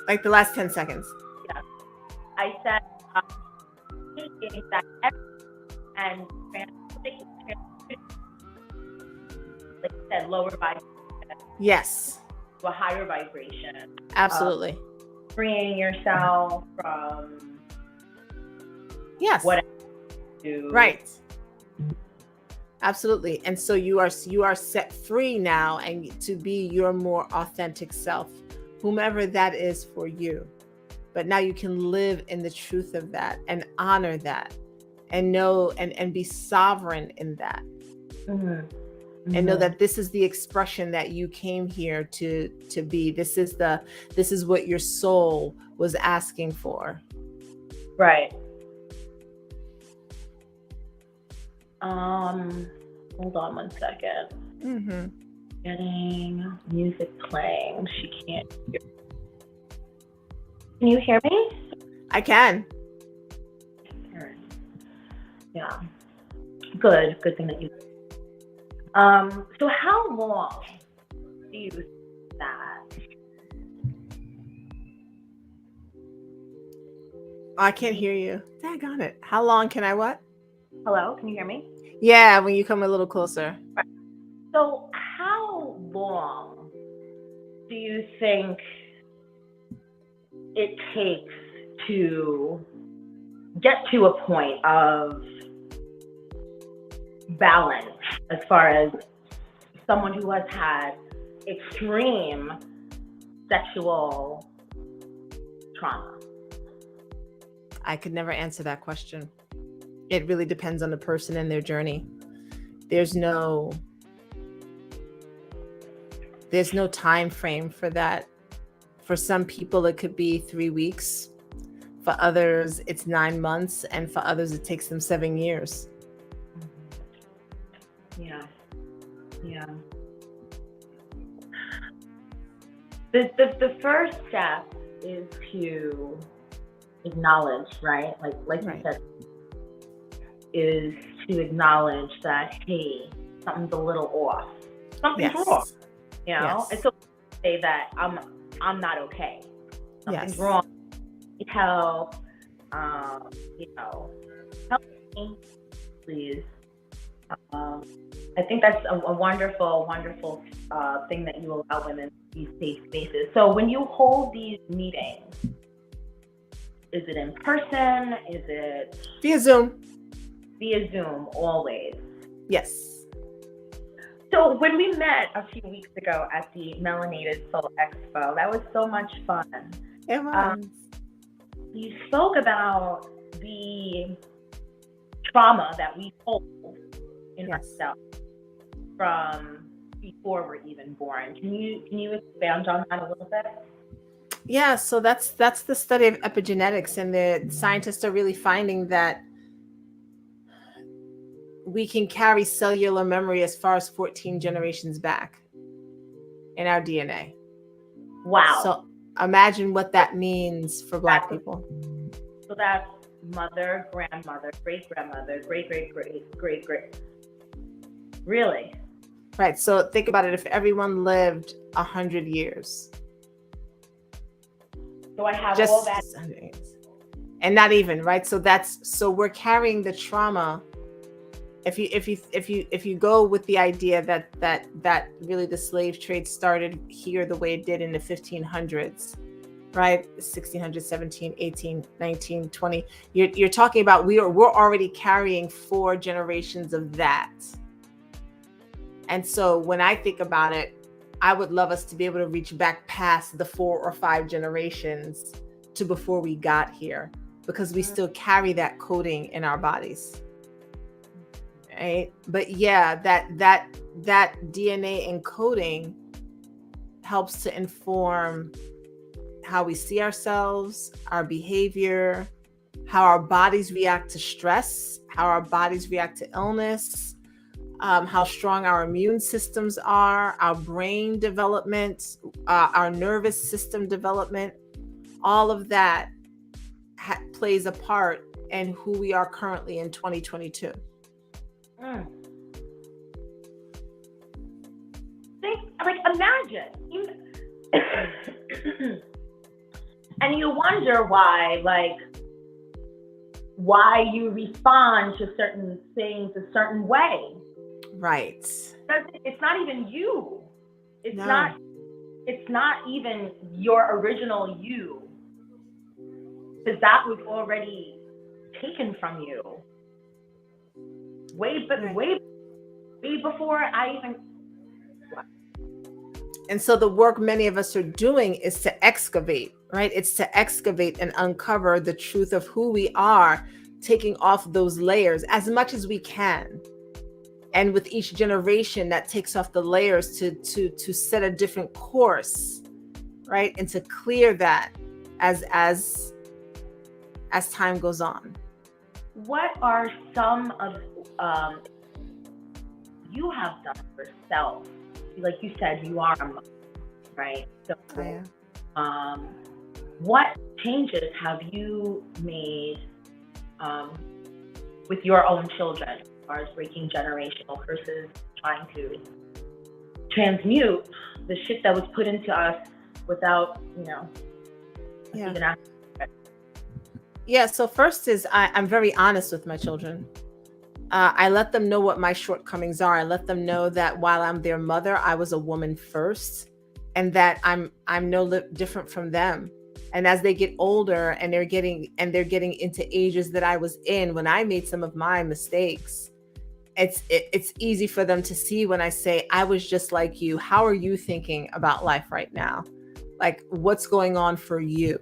Like the last 10 seconds. Yeah. I said thinking that and like you said, lower vibration. Yes. To a higher vibration. Absolutely. Freeing yourself from yes. Whatever you do. Right. Absolutely. And so you are set free now and to be your more authentic self, whomever that is for you. But now you can live in the truth of that and honor that and know and be sovereign in that. Mm-hmm. Mm-hmm. And know that this is the expression that you came here to be. This is what your soul was asking for. Right. Hold on one second. Mm-hmm. Getting music playing. She can't hear. Can you hear me? I can. Yeah. Good thing that you. So how long do you think that? I can't hear you. Daggone it. How long can I what? Hello, can you hear me? Yeah, when you come a little closer. Right. So how long do you think it takes to get to a point of balance as far as someone who has had extreme sexual trauma? I could never answer that question. It really depends on the person and their journey. There's no time frame for that. For some people, it could be 3 weeks. For others, it's 9 months. And for others, it takes them 7 years. Yeah. The first step is to acknowledge, right? Like right. You said, is to acknowledge that, hey, something's a little off. Something's wrong. You know? Yes. And so say that I'm not okay. Something's yes. wrong. Need help. Help me, please. I think that's a wonderful, wonderful thing that you allow women these safe spaces. So when you hold these meetings, is it in person? Is it via Zoom? Via Zoom, always. Yes. So when we met a few weeks ago at the Melanated Soul Expo, that was so much fun. It was. You spoke about the trauma that we hold in ourselves from before we're even born. Can you expand on that a little bit? Yeah, so that's the study of epigenetics, and the scientists are really finding that we can carry cellular memory as far as 14 generations back in our DNA. Wow. So imagine what that means for Black people. So that's mother, grandmother, great-grandmother, great-great-great-great-great. Really? Right. So think about it. If everyone lived 100 years. So I have just all that. And not even, right? So we're carrying the trauma. If you go with the idea that really the slave trade started here the way it did in the 1500s, right? 1600, 17, 18, 19, 20. You're talking about we're already carrying 4 generations of that. And so when I think about it, I would love us to be able to reach back past the 4 or 5 generations to before we got here, because we still carry that coding in our bodies. Right? But yeah, that DNA encoding helps to inform how we see ourselves, our behavior, how our bodies react to stress, how our bodies react to illness, how strong our immune systems are, our brain development, our nervous system development. All of that plays a part in who we are currently in 2022. Imagine. And you wonder why you respond to certain things a certain way. Right. It's not even you. It's not even your original you. Because that was already taken from you. Way before I even. And so the work many of us are doing is to excavate, right? It's to excavate and uncover the truth of who we are, taking off those layers as much as we can. And with each generation that takes off the layers to set a different course, right? And to clear that as time goes on. What are some of you have done for yourself? Like you said, you are a mom, right? So, what changes have you made with your own children, as far as breaking generational curses, trying to transmute the shit that was put into us without, even asking? Yeah. So first is I'm very honest with my children. I let them know what my shortcomings are. I let them know that while I'm their mother, I was a woman first, and that I'm no different from them. And as they get older and they're getting into ages that I was in when I made some of my mistakes, it's easy for them to see when I say, I was just like you. How are you thinking about life right now? Like, what's going on for you?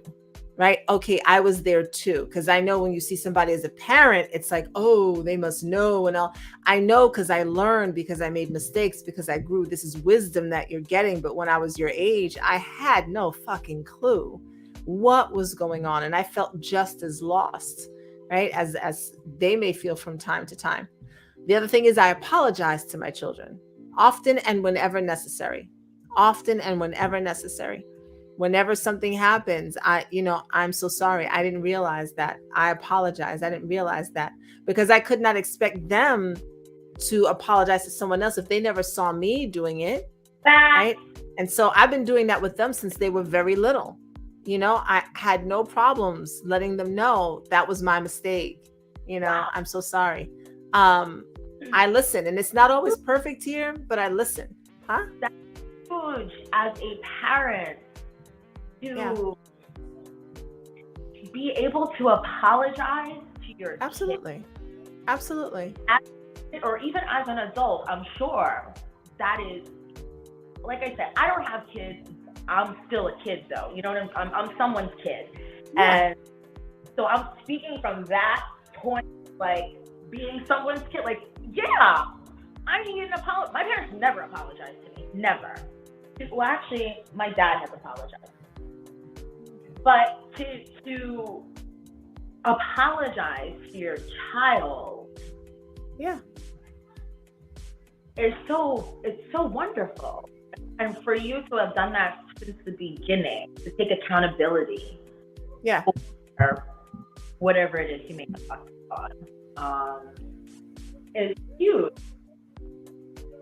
Right? Okay, I was there too. Because I know when you see somebody as a parent, it's like, oh, they must know. And I know because I learned, because I made mistakes, because I grew. This is wisdom that you're getting. But when I was your age, I had no fucking clue what was going on. And I felt just as lost, right? As they may feel from time to time. The other thing is I apologize to my children often and whenever necessary. Often and whenever necessary. Whenever something happens, I'm so sorry. I didn't realize that. I apologize. I didn't realize that, because I could not expect them to apologize to someone else if they never saw me doing it. Right. And so I've been doing that with them since they were very little. I had no problems letting them know that was my mistake. Wow. I'm so sorry. I listen, and it's not always perfect here, but I listen. Huh? That's huge as a parent to be able to apologize to your Absolutely. Absolutely. kid, or even as an adult. I'm sure that is, like I said, I don't have kids. I'm still a kid, though. You know what I'm someone's kid, and so I'm speaking from that point, like being someone's kid. Like, yeah, I need an apology. My parents never apologized to me, never. Well, actually, my dad has apologized, but to apologize to your child, it's so wonderful. And for you to have done that since the beginning, to take accountability for whatever it is you may have talked about, is huge.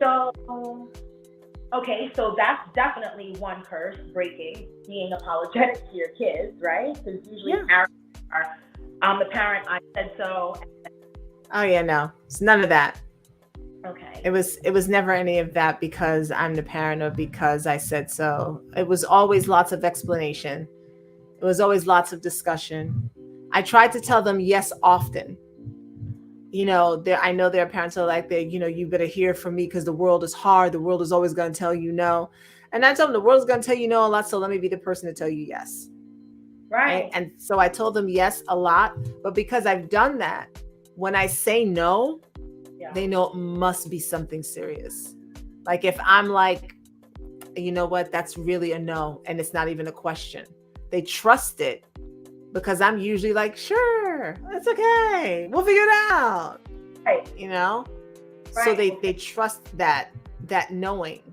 So, okay, so that's definitely one curse breaking, being apologetic to your kids, right? Because usually parents are, I'm the parent, I said so. Oh yeah, no, it's none of that. Okay. It was never any of that because I'm the parent or because I said so. It was always lots of explanation. It was always lots of discussion. I tried to tell them yes often. I know their parents are like, you better hear from me because the world is hard. The world is always going to tell you no. And I told them the world's going to tell you no a lot. So let me be the person to tell you yes. Right. And so I told them yes a lot. But because I've done that, when I say no, they know it must be something serious. Like if I'm like, you know what, that's really a no. And it's not even a question. They trust it because I'm usually like, sure, it's okay. We'll figure it out. Right. Right. So they trust that knowing.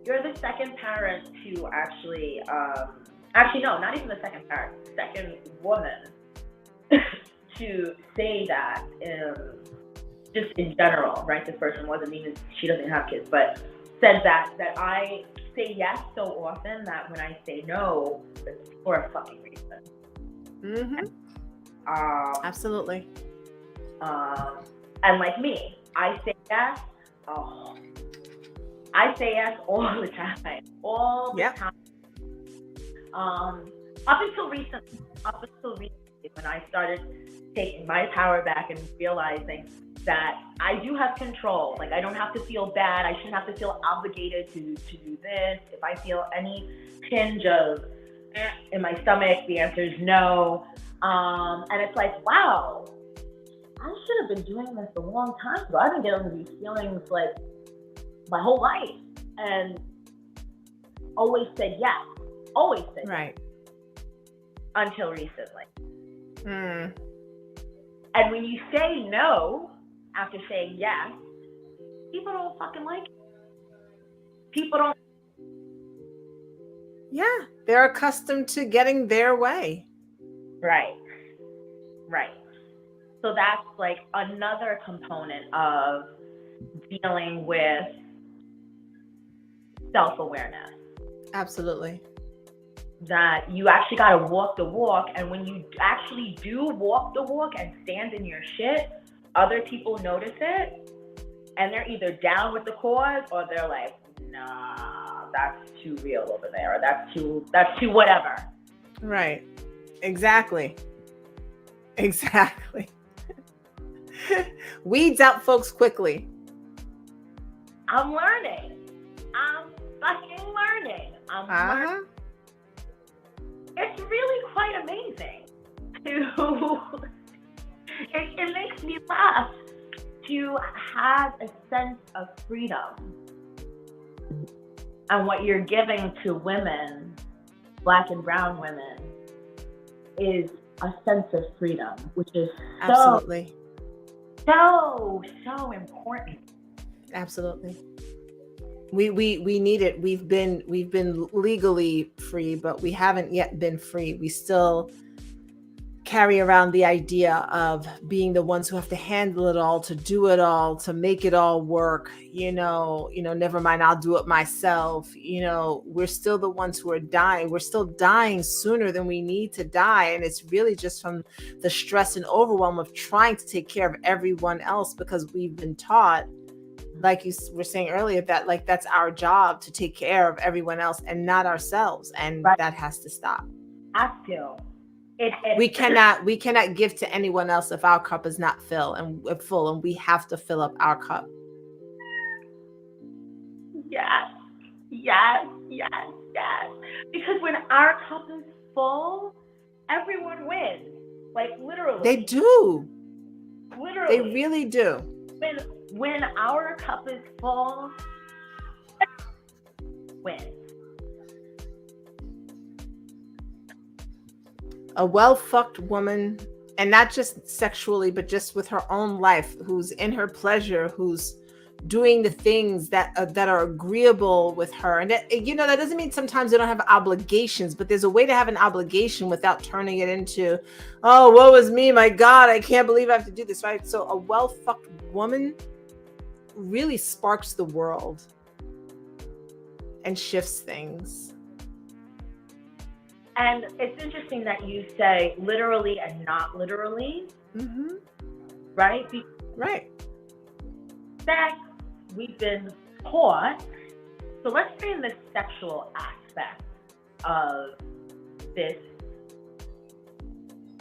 You're the second parent to actually no, not even the second parent, second woman to say that just in general, right? This person wasn't even, she doesn't have kids, but said that I say yes so often that when I say no, it's for a fucking reason. Mm-hmm. Absolutely. And like me, I say yes. I say yes all the time. All the time. Up until recently, when I started taking my power back and realizing that I do have control. Like I don't have to feel bad. I shouldn't have to feel obligated to do this. If I feel any tinge of in my stomach, the answer is no. And it's like, wow, I should have been doing this a long time ago. I've been getting these feelings like my whole life, and always said yes. Always said right. Yes. Until recently. Mm. And when you say no after saying yes, people don't fucking like it. People don't. Yeah, they're accustomed to getting their way. Right. So that's like another component of dealing with self-awareness. Absolutely. That you actually got to walk the walk, and when you actually do walk the walk and stand in your shit, other people notice it, and they're either down with the cause or they're like, nah, that's too real over there, or that's too whatever. Right. Exactly. Weeds out folks quickly. I'm learning. I'm fucking learning. Learning. It's really quite amazing it makes me laugh to have a sense of freedom. And what you're giving to women, Black and brown women, is a sense of freedom, which is absolutely so important. Absolutely. We need it. We've been legally free, but we haven't yet been free. We still carry around the idea of being the ones who have to handle it all, to do it all, to make it all work. Never mind, I'll do it myself. We're still the ones who are dying. We're still dying sooner than we need to die. And it's really just from the stress and overwhelm of trying to take care of everyone else, because we've been taught, like you were saying earlier, that like that's our job to take care of everyone else and not ourselves. And Right. that has to stop. Has to. We cannot give to anyone else if our cup is not full, and we have to fill up our cup. Yes. Because when our cup is full, everyone wins. Like literally. They do. Literally. They really do. When our cup is full, wins. A well-fucked woman, and not just sexually, but just with her own life, who's in her pleasure, who's doing the things that are agreeable with her. And that doesn't mean sometimes they don't have obligations, but there's a way to have an obligation without turning it into, oh, woe is me, my God, I can't believe I have to do this, right? So a well-fucked woman really sparks the world and shifts things. And it's interesting that you say literally and not literally, right? Right. That we've been taught. So let's bring in the sexual aspect of this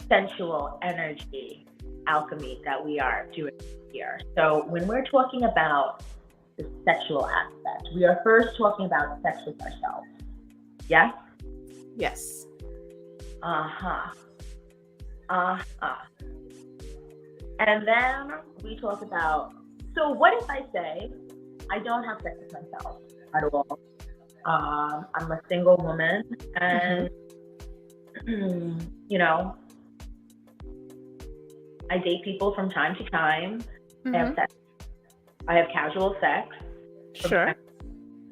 sensual energy alchemy that we are doing here. So when we're talking about the sexual aspect, we are first talking about sex with ourselves. Yes? Yes. And then we talk about, so what if I say, I don't have sex with myself at all? I'm a single woman and, I date people from time to time. I have sex. I have casual sex. Sure.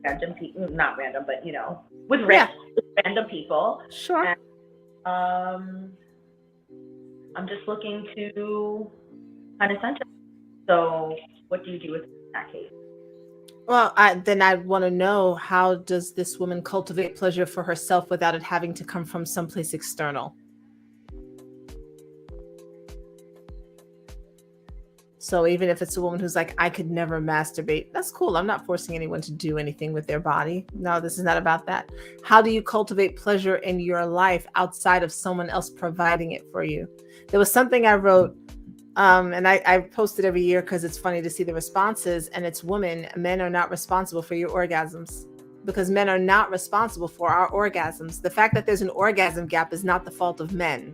Random people, not random, but, with random people. Sure. And, I'm just looking to kind of center. So what do you do with that case? Well, then I'd want to know, how does this woman cultivate pleasure for herself without it having to come from someplace external? So even if it's a woman who's like, I could never masturbate, that's cool. I'm not forcing anyone to do anything with their body. No, this is not about that. How do you cultivate pleasure in your life outside of someone else providing it for you? There was something I wrote, and I post it every year because it's funny to see the responses, and it's women. Men are not responsible for your orgasms, because men are not responsible for our orgasms. The fact that there's an orgasm gap is not the fault of men,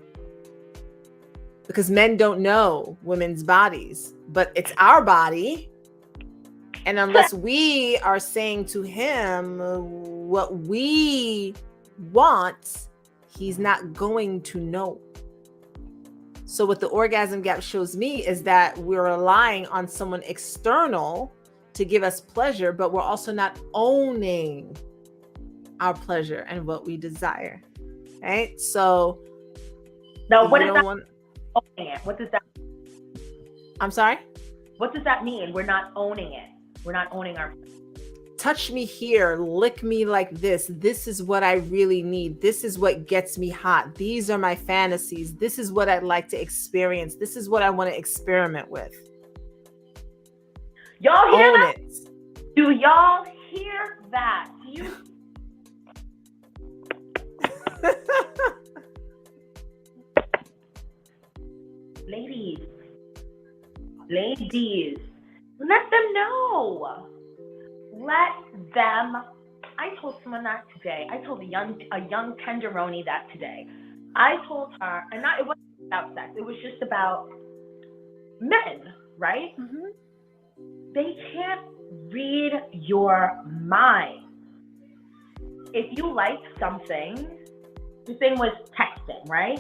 because men don't know women's bodies, but it's our body. And unless we are saying to him what we want, he's not going to know. So what the orgasm gap shows me is that we're relying on someone external to give us pleasure, but we're also not owning our pleasure and what we desire. Right? So now, what is that? Owning it. What does that? I'm sorry? What does that mean? We're not owning it. We're not owning our. Touch me here, lick me like this. This is what I really need. This is what gets me hot. These are my fantasies. This is what I'd like to experience. This is what I want to experiment with. Y'all hear Own that? It. Do y'all hear that? Do you? Ladies, let them know. Let them. I told someone that today. I told a young tenderoni that today. I told her, and it wasn't about sex. It was just about men, right? They can't read your mind. If you like something, the thing was texting, right?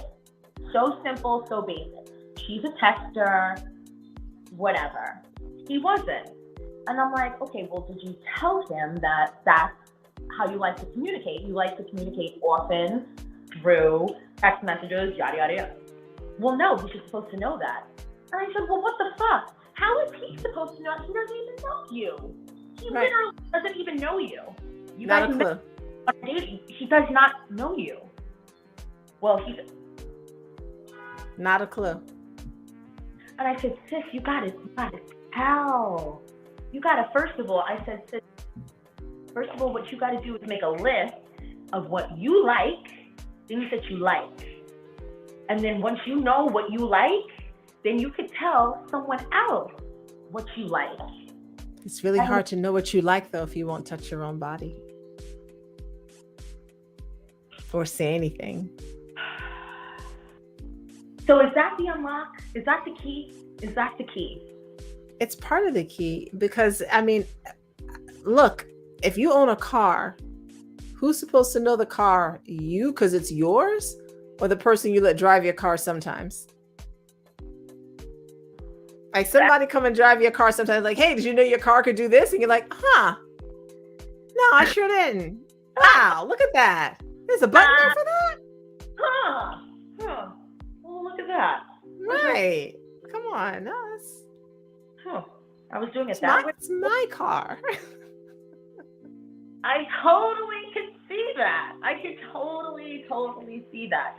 So simple, so basic. She's a texter, whatever. He wasn't. And I'm like, okay, well, did you tell him that that's how you like to communicate? You like to communicate often through text messages, yada, yada, yada. well, no, he's just supposed to know that. And I said, well, what the fuck? How is he supposed to know? He doesn't even know you. He literally doesn't even know you. You Not guys a clue. on a date. He does not know you. Well, he's... Not a clue. And I said, sis, you gotta tell. You gotta, first of all, I said, sis, first of all, what you gotta do is make a list of what you like, things that you like. And then once you know what you like, then you could tell someone else what you like. It's really hard to know what you like, though, if you won't touch your own body or say anything. So is that the unlock? Is that the key? Is that the key? It's part of the key because, I mean, look, if you own a car, who's supposed to know the car? You, because it's yours, or the person you let drive your car sometimes? Like somebody come and drive your car sometimes, like, hey, did you know your car could do this? And you're like, huh? No, I sure didn't. Wow, look at that. There's a button there for that? Huh. Well, look at that. Right. Come on. No, I was doing it that way. It's my car. I totally could see that. I could totally see that.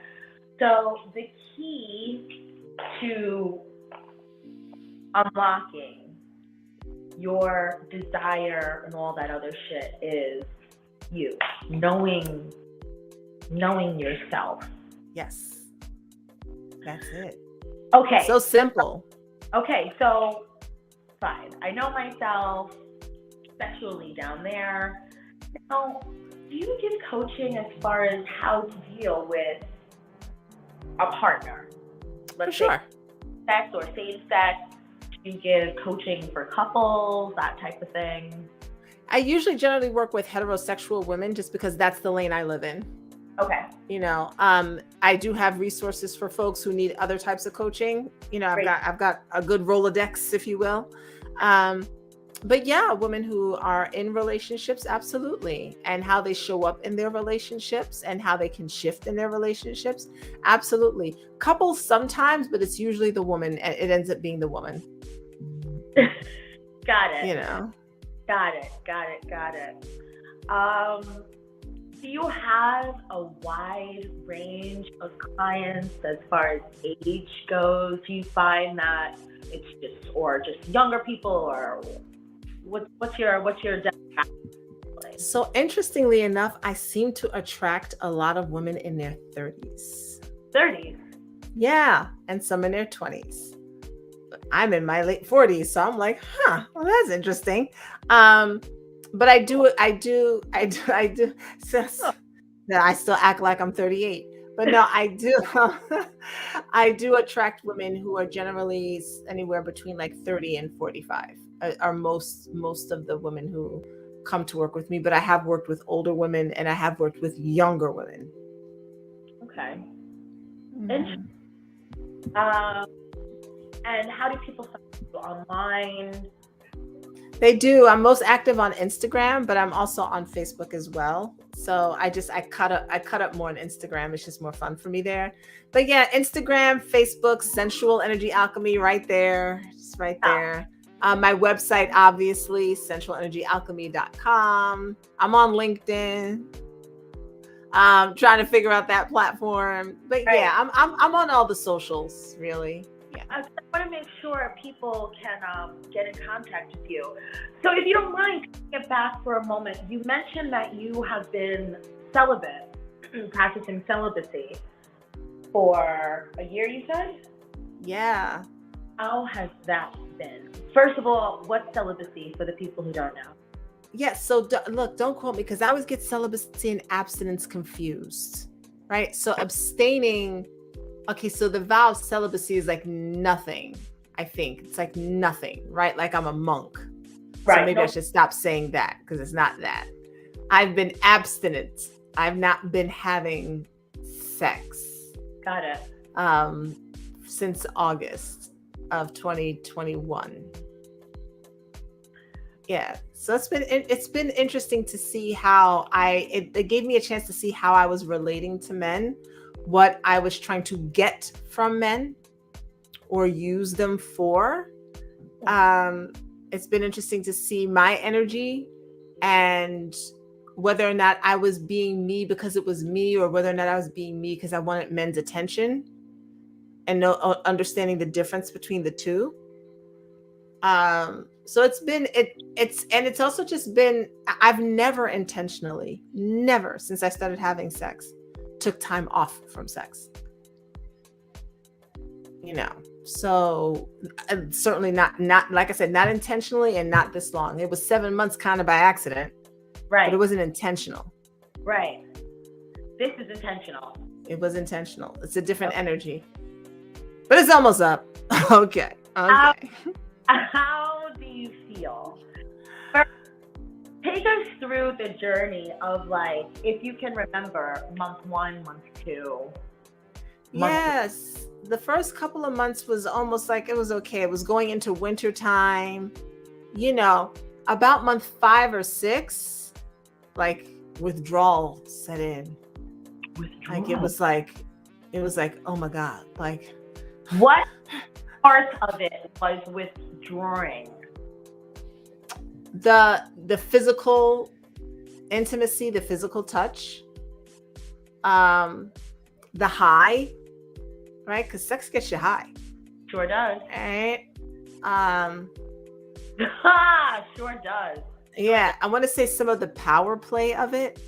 So the key to unlocking your desire and all that other shit is you knowing yourself. Yes. That's it. Okay. So simple. Okay, so fine. I know myself sexually down there. Now, do you give coaching as far as how to deal with a partner? For sure. Sex or same sex? Do you give coaching for couples, that type of thing? I usually generally work with heterosexual women just because that's the lane I live in. Okay. You know, I do have resources for folks who need other types of coaching. You know, I've got a good Rolodex, if you will. But yeah, women who are in relationships, absolutely. And how they show up in their relationships and how they can shift in their relationships. Absolutely. Couples sometimes, but it's usually the woman. It ends up being the woman. Got it. You know. Got it. Do you have a wide range of clients as far as age goes? Do you find that it's just younger people, or what's your demographic? So interestingly enough, I seem to attract a lot of women in their 30s. 30s? Yeah, and some in their 20s. I'm in my late 40s, so I'm like, well, that's interesting. But I do. So, I still act like I'm 38, but no, I do. I do attract women who are generally anywhere between like 30 and 45. Are most of the women who come to work with me. But I have worked with older women and I have worked with younger women. Okay. Mm-hmm. And how do people find you online? They do. I'm most active on Instagram, but I'm also on Facebook as well. So I cut up more on Instagram. It's just more fun for me there. But yeah, Instagram, Facebook, Sensual Energy Alchemy, right there. Just right there. My website, obviously, sensualenergyalchemy.com. I'm on LinkedIn. Trying to figure out that platform. But yeah, I'm on all the socials, really. Yeah. I want to make sure people can get in contact with you. So if you don't mind, get back for a moment. You mentioned that you have been celibate, practicing celibacy for a year, you said? Yeah. How has that been? First of all, what's celibacy for the people who don't know? Yeah, so look, don't quote me because I always get celibacy and abstinence confused, right? So abstaining... Okay, so the vow of celibacy is like nothing, I think. It's like nothing, right? Like I'm a monk. Right. So maybe I should stop saying that because it's not that. I've been abstinent. I've not been having sex. Got it. Since August of 2021. Yeah. So it's been interesting to see how it gave me a chance to see how I was relating to men what I was trying to get from men or use them for. It's been interesting to see my energy and whether or not I was being me because it was me, or whether or not I was being me because I wanted men's attention, and understanding the difference between the two. So it's also just been, I've never intentionally, never since I started having sex, took time off from sex. So certainly not like I said, not intentionally, and not this long. It was 7 months kind of by accident, Right. but it wasn't intentional. Right. This is intentional. It was intentional. It's a different energy, but it's almost up. Okay. How do you feel? First, take us through the journey of, like, if you can remember, month 1, month 2. Yes. The first couple of months was almost like it was okay. It was going into winter time. About month 5 or 6, like withdrawal set in. Like it was like, oh my God. Like, what part of it was withdrawing? The physical intimacy, the physical touch, the high, right? Because sex gets you high. Sure does. Right? Sure does. Yeah, I want to say some of the power play of it.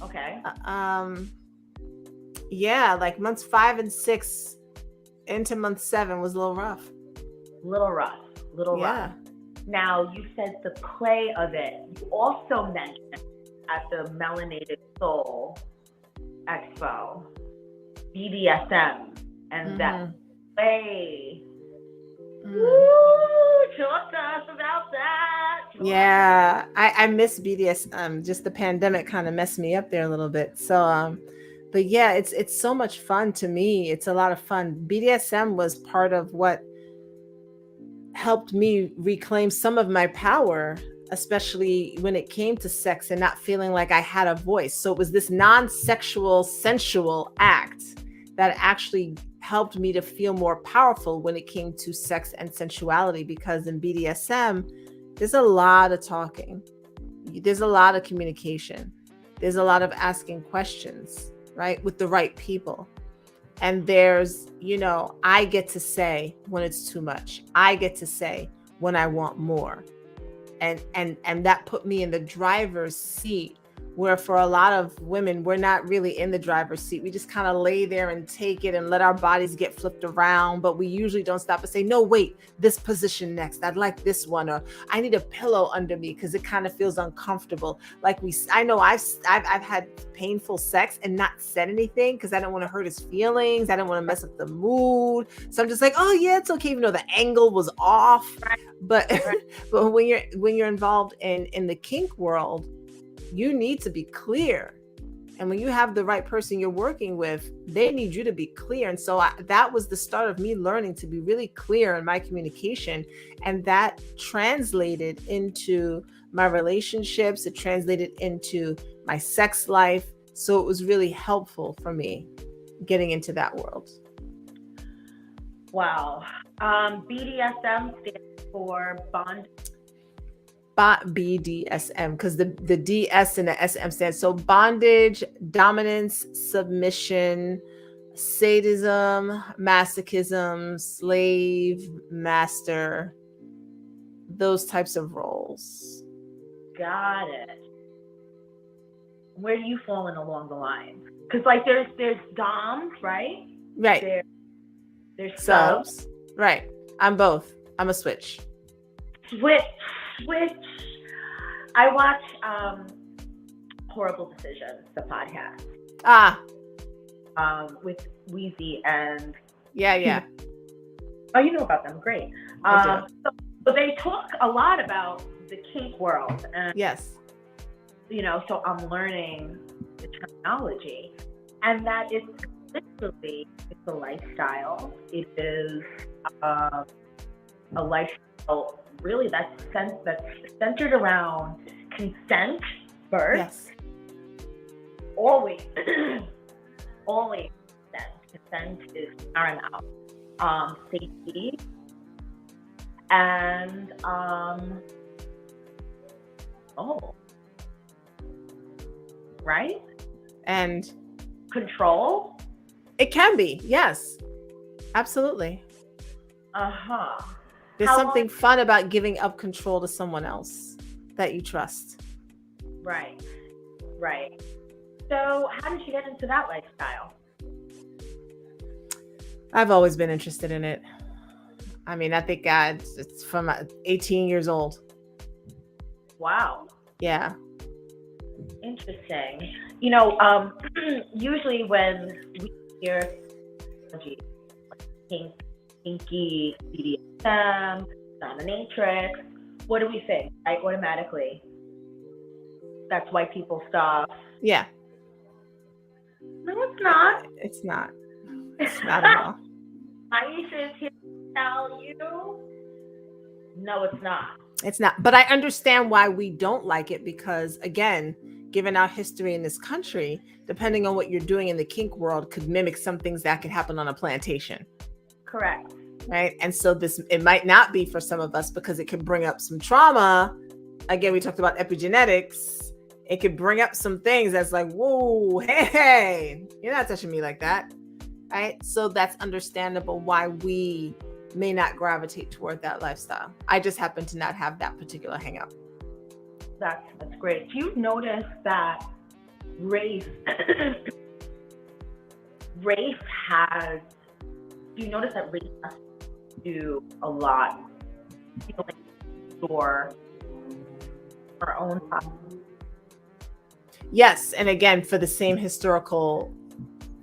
Okay. Yeah, like months 5 and 6 into month 7 was a little rough. Little rough. Yeah. Now, you said the play of it. You also mentioned at the Melanated Soul Expo, BDSM, and that play. Woo! Talk to us about that. Yeah, I miss BDSM. Just the pandemic kind of messed me up there a little bit. So, but yeah, it's so much fun to me. It's a lot of fun. BDSM was part of what helped me reclaim some of my power, especially when it came to sex and not feeling like I had a voice. So it was this non-sexual, sensual act that actually helped me to feel more powerful when it came to sex and sensuality, because in BDSM, there's a lot of talking. There's a lot of communication. There's a lot of asking questions, right? With the right people. And there's, I get to say when it's too much. I get to say when I want more. And that put me in the driver's seat, where for a lot of women, we're not really in the driver's seat. We just kind of lay there and take it and let our bodies get flipped around. But we usually don't stop and say, no, wait, this position next. I'd like this one. Or I need a pillow under me because it kind of feels uncomfortable. I know I've had painful sex and not said anything because I don't want to hurt his feelings. I don't want to mess up the mood. So I'm just like, oh yeah, it's okay. Even though the angle was off. But, but when you're involved in the kink world, you need to be clear. And when you have the right person you're working with, they need you to be clear. And so that was the start of me learning to be really clear in my communication. And that translated into my relationships. It translated into my sex life. So it was really helpful for me getting into that world. Wow. BDSM stands for bond. BDSM, because the DS and the SM stands. So bondage, dominance, submission, sadism, masochism, slave, master, those types of roles. Got it. Where do you fall in along the line? Because like there's doms, right? Right. There's subs. Right. I'm both. I'm a switch. Switch. I watch Horrible Decisions, the podcast. With Weezy and yeah. Oh, you know about them? Great. So they talk a lot about the kink world, and yes, so I'm learning the terminology, and that it's literally a lifestyle. It is a lifestyle. Really, that's centered around consent first. Yes. Always always consent. Consent is paramount. Safety and right? And Control. it can be, yes, absolutely. There's something fun about giving up control to someone else that you trust. Right. So how did you get into that lifestyle? I've always been interested in it. I mean, I think it's from 18 years old. Wow. Yeah. Interesting. Usually when we hear kinky, BDSM, dominatrix, what do we think? Right? Automatically. That's why people stop. Yeah. No, it's not. It's not. It's not at all. Maisha is here to tell you. No, it's not. It's not. But I understand why we don't like it because, again, given our history in this country, depending on what you're doing in the kink world could mimic some things that could happen on a plantation. Correct. Right. And so it might not be for some of us because it could bring up some trauma. Again, we talked about epigenetics. It could bring up some things that's like, whoa, hey, you're not touching me like that. Right. So that's understandable why we may not gravitate toward that lifestyle. I just happen to not have that particular hang up. That's great. Do you notice that race has to do a lot for our own time? Yes. And again, for the same historical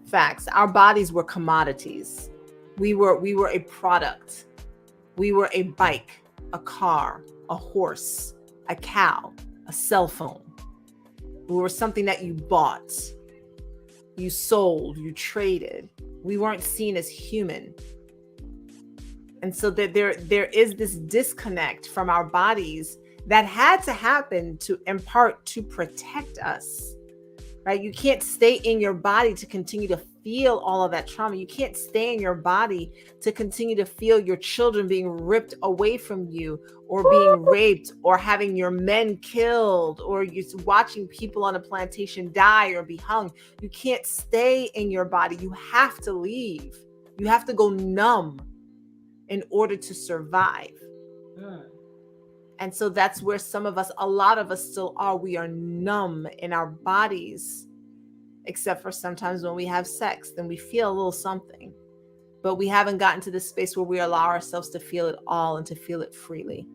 facts, our bodies were commodities. We were a product. We were a bike, a car, a horse, a cow, a cell phone. We were something that you bought, you sold, you traded. We weren't seen as human. And so that there is this disconnect from our bodies that had to happen in part to protect us, right? You can't stay in your body to continue to feel all of that trauma. You can't stay in your body to continue to feel your children being ripped away from you or being raped or having your men killed or you watching people on a plantation die or be hung. You can't stay in your body. You have to leave. You have to go numb in order to survive. And so that's where a lot of us still are. We are numb in our bodies, except for sometimes when we have sex, then we feel a little something. But we haven't gotten to this space where we allow ourselves to feel it all and to feel it freely.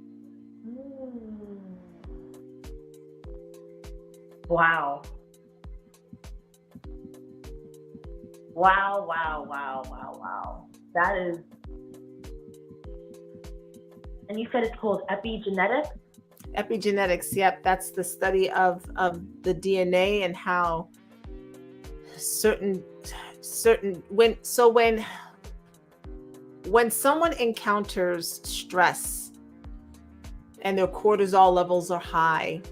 Wow. Wow. That is. And you said it's called epigenetics? Epigenetics, yep. That's the study of the DNA and how when someone encounters stress and their cortisol levels are high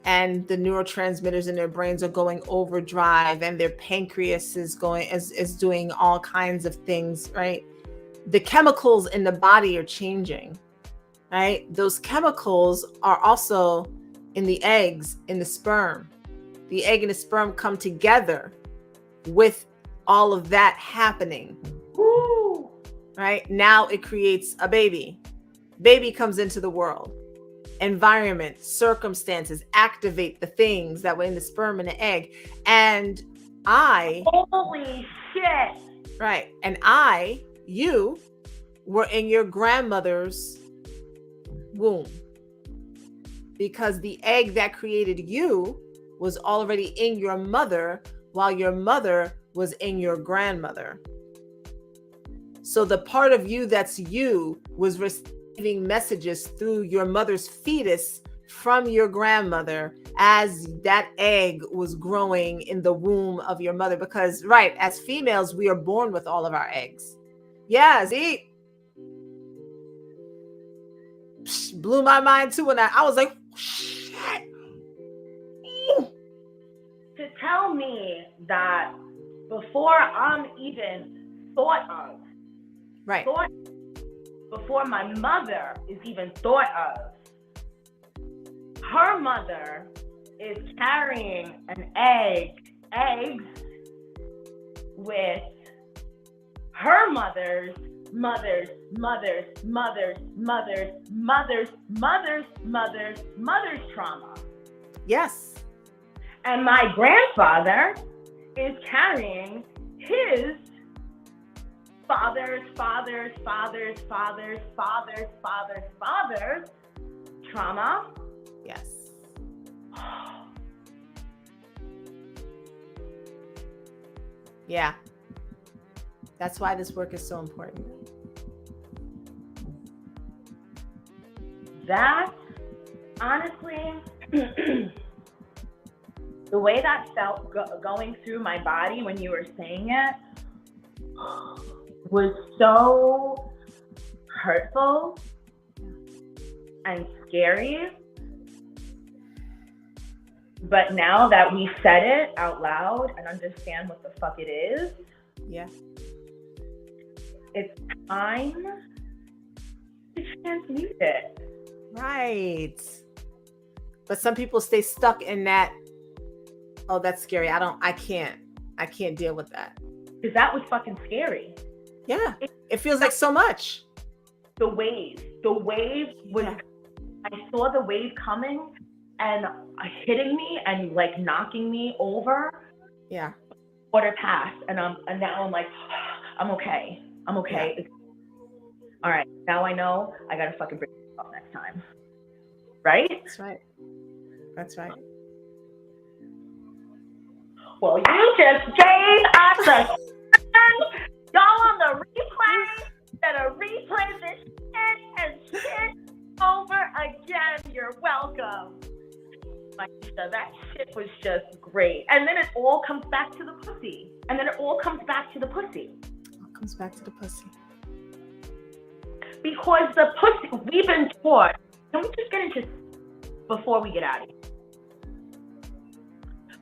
and the neurotransmitters in their brains are going overdrive and their pancreas is doing all kinds of things, right? The chemicals in the body are changing, right? Those chemicals are also in the eggs, in the sperm. The egg and the sperm come together with all of that happening. Woo! Right? Now it creates a baby. Baby comes into the world. Environment, circumstances activate the things that were in the sperm and the egg. And holy shit. Right. And you were in your grandmother's womb because the egg that created you was already in your mother while your mother was in your grandmother. So the part of you that's you was receiving messages through your mother's fetus from your grandmother as that egg was growing in the womb of your mother. Because, right, as females, we are born with all of our eggs. Yeah, see? Blew my mind too. And I was like, shit. To tell me that before I'm even thought of. Right. Before my mother is even thought of, her mother is carrying eggs with her mother's trauma. Yes. And my grandfather is carrying his father's trauma. Yes. Yeah. That's why this work is so important. That, honestly, the way that felt going through my body when you were saying it was so hurtful and scary. But now that we said it out loud and understand what the fuck it is, yeah, it's time to transmute it. Right. But some people stay stuck in that, oh, that's scary. I can't deal with that. Because that was fucking scary. Yeah. It feels like so much. The wave was, yeah. I saw the wave coming and hitting me and like knocking me over. Yeah. Water passed and now I'm like, I'm okay. Yeah. All right. Now I know I gotta fucking bring it up next time. Right? That's right. Well, you just gave us a y'all on the replay. Better replay this shit and shit over again. You're welcome. Maisha, that shit was just great. And then it all comes back to the pussy. Because the pussy, we've been taught. Can we just get into, before we get out of here,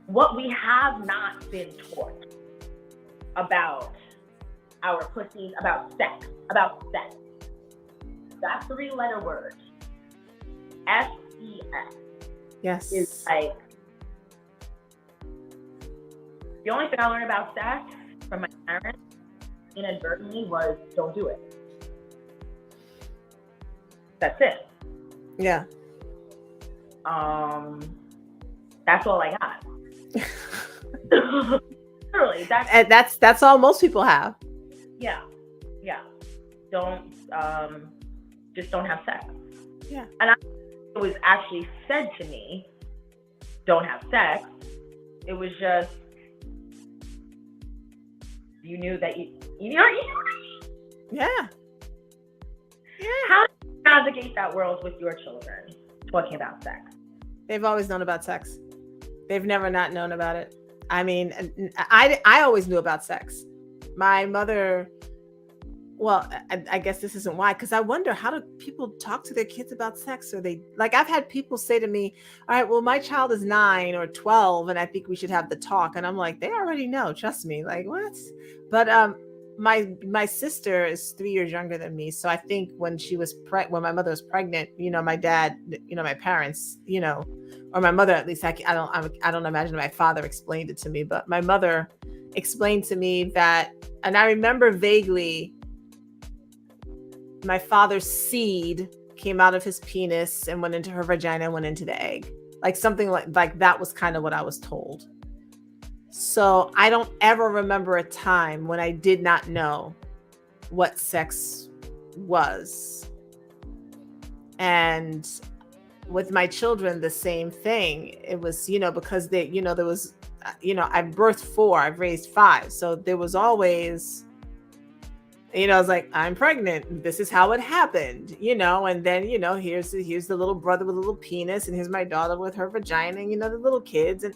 what we have not been taught about our pussies, about sex. That 3-letter word, S-E-X. Yes. Is like, the only thing I learned about sex from my parents inadvertently was don't do it. That's it. Yeah. That's all I got. Literally, that's all most people have. Yeah. Don't just don't have sex. Yeah. And it was actually said to me, don't have sex. It was just, you knew that you know. Yeah. How do you navigate that world with your children talking about sex? They've always known about sex. They've never not known about it. I mean, I always knew about sex. My mother, well, I guess this isn't why, because I wonder, how do people talk to their kids about sex? Or they, like, I've had people say to me, all right, well, my child is 9 or 12 and I think we should have the talk. And I'm like, they already know, trust me. Like, what? But my sister is 3 years younger than me. So I think when when my mother was pregnant, my dad, my parents, or my mother, at least, I don't imagine my father explained it to me, but my mother explained to me that, and I remember vaguely, my father's seed came out of his penis and went into her vagina and went into the egg. Like something like that was kind of what I was told. So I don't ever remember a time when I did not know what sex was. And with my children, the same thing. It was, because there was, I birthed 4, I've raised 5. So there was always, I was like, I'm pregnant. This is how it happened, and then, here's the little brother with a little penis, and here's my daughter with her vagina, and, the little kids. And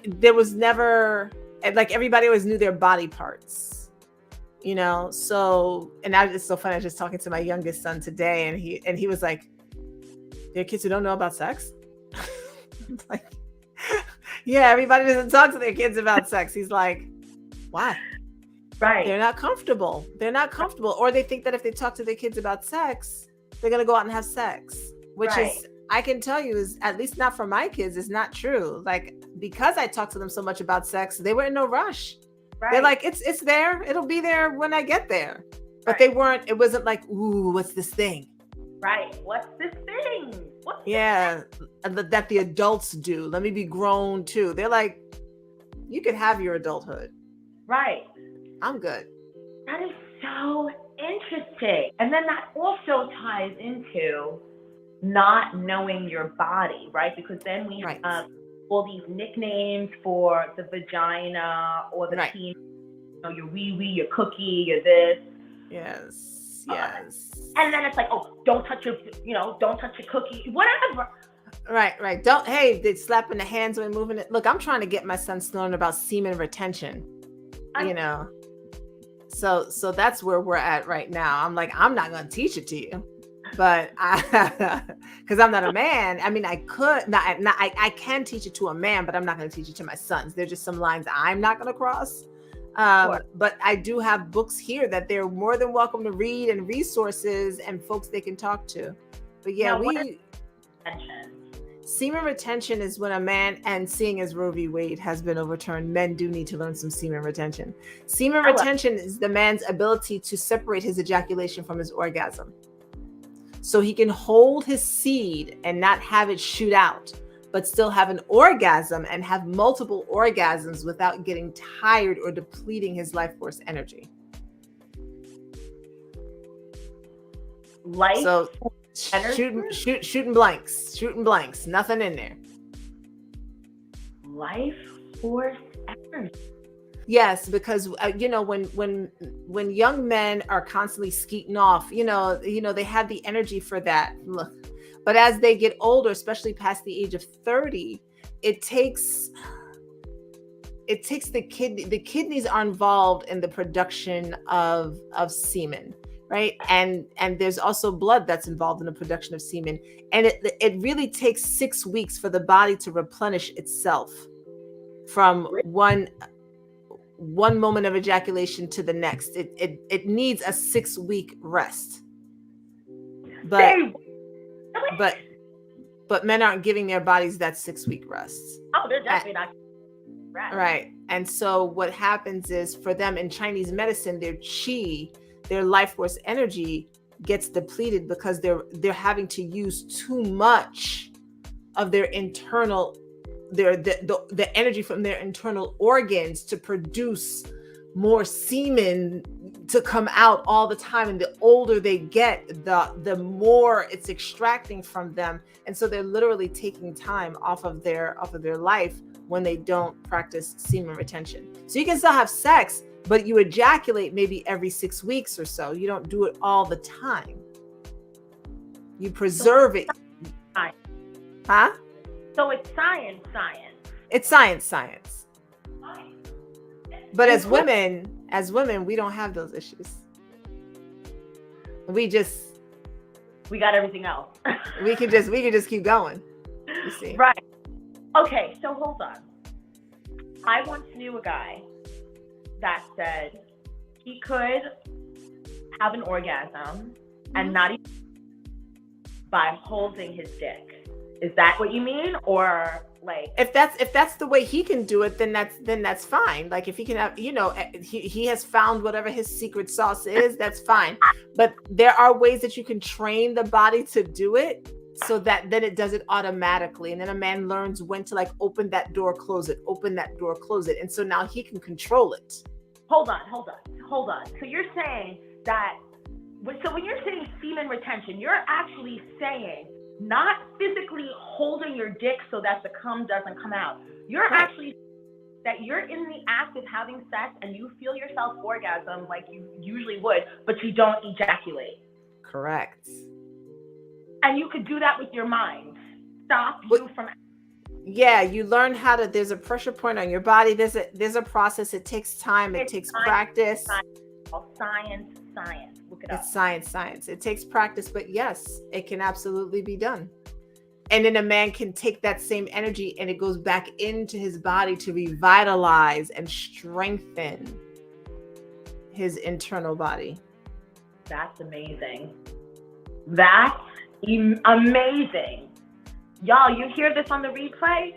there was never, like, everybody always knew their body parts, so, and it's so funny. I was just talking to my youngest son today, and he was like, there are kids who don't know about sex. Like, yeah, everybody doesn't talk to their kids about sex. He's like, Why? Right. They're not comfortable. They're not comfortable. Or they think that if they talk to their kids about sex, they're going to go out and have sex, which is, I can tell you, is at least not for my kids, is not true. Like, because I talked to them so much about sex, they were in no rush. Right. They're like, it's there. It'll be there when I get there. But they weren't, it wasn't like, ooh, what's this thing? Right. What's this thing? What's yeah. That the adults do. Let me be grown too. They're like, you can have your adulthood. Right. I'm good. That is so interesting. And then that also ties into not knowing your body, right? Because then we have all these nicknames for the vagina or the penis, you know, your wee-wee, your cookie, your this. Yes. And then it's like, oh, don't touch your cookie, whatever. Right. Don't, hey, they're slapping the hands when moving it. Look, I'm trying to get my son to learn about semen retention, you know. So that's where we're at right now. I'm like, I'm not going to teach it to you, but because I'm not a man. I mean, I can teach it to a man, but I'm not going to teach it to my sons. There's just some lines I'm not going to cross. But I do have books here that they're more than welcome to read, and resources and folks they can talk to. But yeah, semen retention is when a man, and seeing as Roe v. Wade has been overturned, men do need to learn some semen retention. Semen retention is the man's ability to separate his ejaculation from his orgasm. So he can hold his seed and not have it shoot out, but still have an orgasm and have multiple orgasms without getting tired or depleting his life force energy. Shooting blanks, nothing in there. Life force energy. Yes, because when young men are constantly skeeting off, you know they have the energy for that. Look, but as they get older, especially past the age of 30, it takes the kidney. The kidneys are involved in the production of semen. Right. And there's also blood that's involved in the production of semen. And it really takes 6 weeks for the body to replenish itself from one moment of ejaculation to the next. It needs a 6-week rest. But men aren't giving their bodies that 6-week rest. Oh, they're definitely not. Right. And so what happens is, for them in Chinese medicine, their qi, their life force energy, gets depleted because they're having to use too much of their internal, the energy from their internal organs to produce more semen to come out all the time. And the older they get, the more it's extracting from them. And so they're literally taking time off of their life when they don't practice semen retention. So you can still have sex, but you ejaculate maybe every 6 weeks or so. You don't do it all the time. You preserve it. Huh? So it's science. It's science. But as women, we don't have those issues. We got everything else. we can just keep going. You see? Right. Okay, so hold on. I once knew a guy that said he could have an orgasm and not even by holding his dick. Is that what you mean? Or like, if that's the way he can do it, then that's fine. Like if he can have, he has found whatever his secret sauce is, that's fine. But there are ways that you can train the body to do it, so that then it does it automatically. And then a man learns when to like open that door, close it, open that door, close it. And so now he can control it. Hold on. So you're saying that, so when you're saying semen retention, you're actually saying not physically holding your dick so that the cum doesn't come out. You're actually that you're in the act of having sex and you feel yourself orgasm like you usually would, but you don't ejaculate. Correct. And you could do that with your mind. Stop you from. Yeah, you learn how to. There's a pressure point on your body. There's a process. It takes time. It takes practice. Science. Look it up. It's science. It takes practice, but yes, it can absolutely be done. And then a man can take that same energy and it goes back into his body to revitalize and strengthen his internal body. That's amazing. That's amazing. Y'all, you hear this on the replay?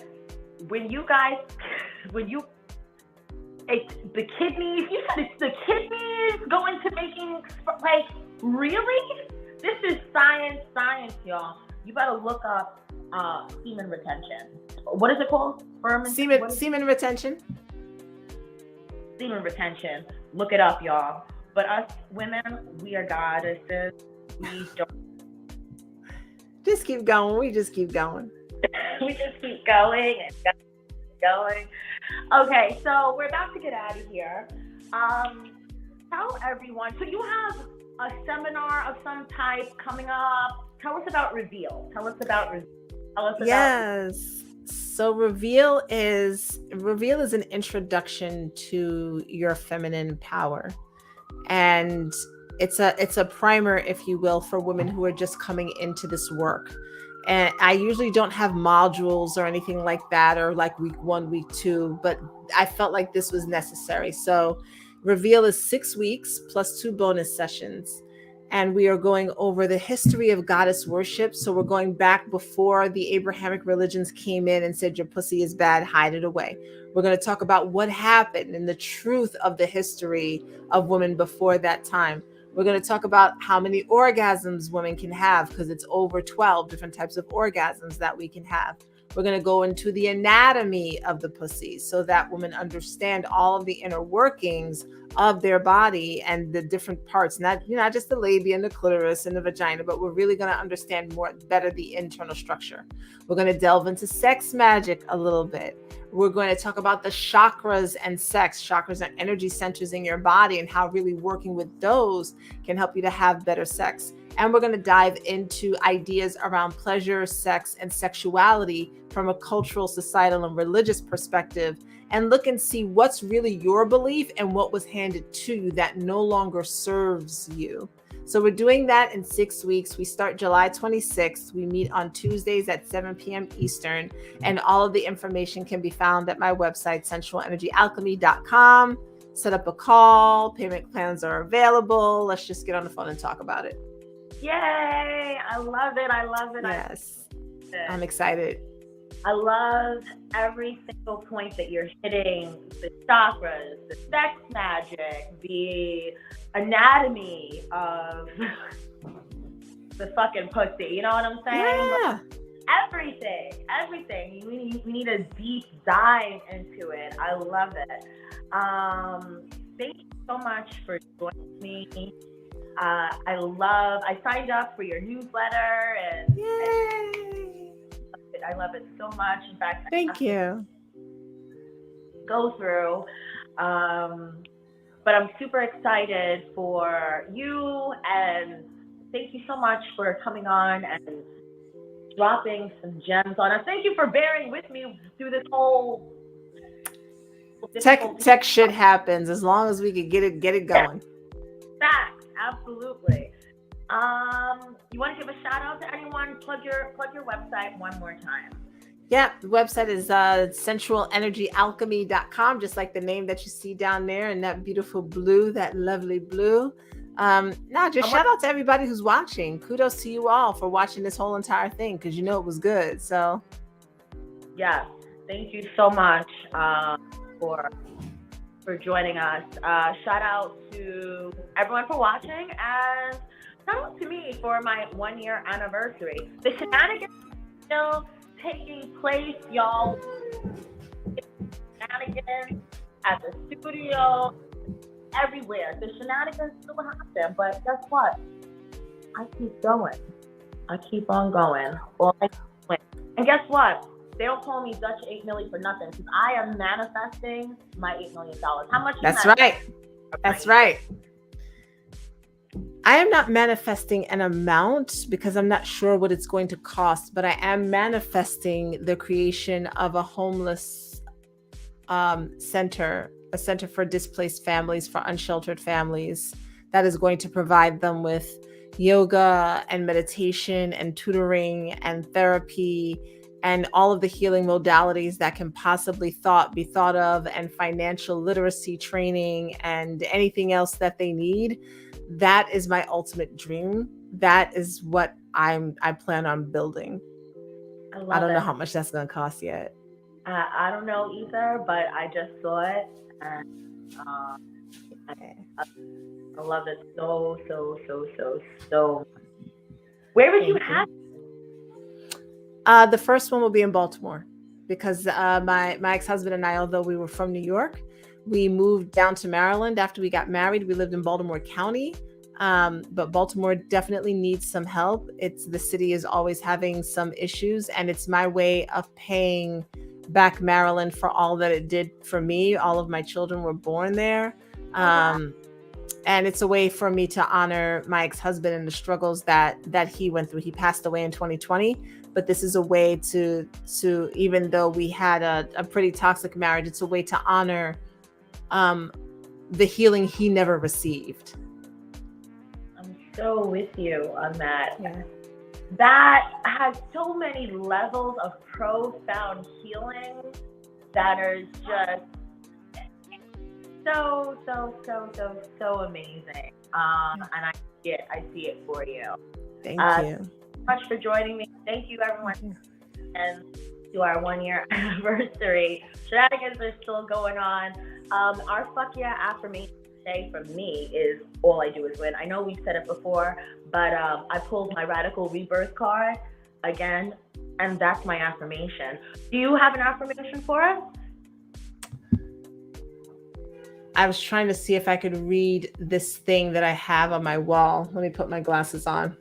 It's the kidneys, you said it's the kidneys going to making, like, really? This is science, y'all. You better look up semen retention. What is it called? Semen retention. Semen retention. Look it up, y'all. But us women, we are goddesses. We don't. Just keep going. We just keep going. We just keep going and going. Okay, so we're about to get out of here. Tell everyone. So you have a seminar of some type coming up. Tell us about Reveal. Yes. So Reveal is an introduction to your feminine power. And it's a primer, if you will, for women who are just coming into this work. And I usually don't have modules or anything like that, or like week 1, week 2, but I felt like this was necessary. So Reveal is 6 weeks plus 2 bonus sessions. And we are going over the history of goddess worship. So we're going back before the Abrahamic religions came in and said, your pussy is bad, hide it away. We're going to talk about what happened and the truth of the history of women before that time. We're going to talk about how many orgasms women can have, because it's over 12 different types of orgasms that we can have. We're going to go into the anatomy of the pussy so that women understand all of the inner workings of their body and the different parts, not just the labia and the clitoris and the vagina, but we're really going to understand better the internal structure. We're going to delve into sex magic a little bit. We're going to talk about the chakras and sex. Chakras are energy centers in your body and how really working with those can help you to have better sex. And we're going to dive into ideas around pleasure, sex, and sexuality from a cultural, societal, and religious perspective, and look and see what's really your belief and what was handed to you that no longer serves you. So we're doing that in 6 weeks. We start July 26th. We meet on Tuesdays at 7 p.m. Eastern, and all of the information can be found at my website, sensualenergyalchemy.com. Set up a call. Payment plans are available. Let's just get on the phone and talk about it. Yay! I love it. Yes. I'm excited. I love every single point that you're hitting, the chakras, the sex magic, the anatomy of the fucking pussy. You know what I'm saying? Yeah. Everything. We need a deep dive into it. I love it. Thank you so much for joining me. I signed up for your newsletter and I love it so much. In fact, thank you. Go through. But I'm super excited for you, and thank you so much for coming on and dropping some gems on us. Thank you for bearing with me through this whole tech shit happens as long as we can get it going. Facts, absolutely. You want to give a shout out to anyone? Plug your website one more time. Yeah, the website is sensualenergyalchemy.com, just like the name that you see down there in that beautiful blue, that lovely blue. Shout out to everybody who's watching. Kudos to you all for watching this whole entire thing, because you know it was good. So yes, thank you so much for joining us. Shout out to everyone for watching, and shout out to me for my 1-year anniversary. The shenanigans are still taking place, y'all. Shenanigans at the studio, everywhere. The shenanigans still happen, but guess what? I keep going. I keep on going. And guess what? They don't call me Dutch 8 million for nothing, because I am manifesting my $8 million. How much? That's right. That's right. I am not manifesting an amount because I'm not sure what it's going to cost, but I am manifesting the creation of a homeless center, a center for displaced families, for unsheltered families, that is going to provide them with yoga and meditation and tutoring and therapy and all of the healing modalities that can possibly be thought of, and financial literacy training and anything else that they need. That is my ultimate dream. That is what I plan on building. I don't know how much that's going to cost yet. I don't know either, but I just saw it, and I love it so much. Where would you have it? The first one will be in Baltimore, because my ex-husband and I, although we were from New York, we moved down to Maryland after we got married. We lived in Baltimore County. But Baltimore definitely needs some help. The city is always having some issues, and it's my way of paying back Maryland for all that it did for me. All of my children were born there. And it's a way for me to honor my ex-husband and the struggles that he went through. He passed away in 2020, but this is a way to even though we had a pretty toxic marriage, it's a way to honor the healing he never received. So with you on that. Yeah. That has so many levels of profound healing that are just so amazing. And I see it for you. Thank you so much for joining me. Thank you, everyone. And to our 1-year anniversary. Shenanigans are still going on. Our fuck yeah affirmation today for me is all I do is win. I know we've said it before, but I pulled my radical rebirth card again, and that's my affirmation. Do you have an affirmation for us? I was trying to see if I could read this thing that I have on my wall. Let me put my glasses on.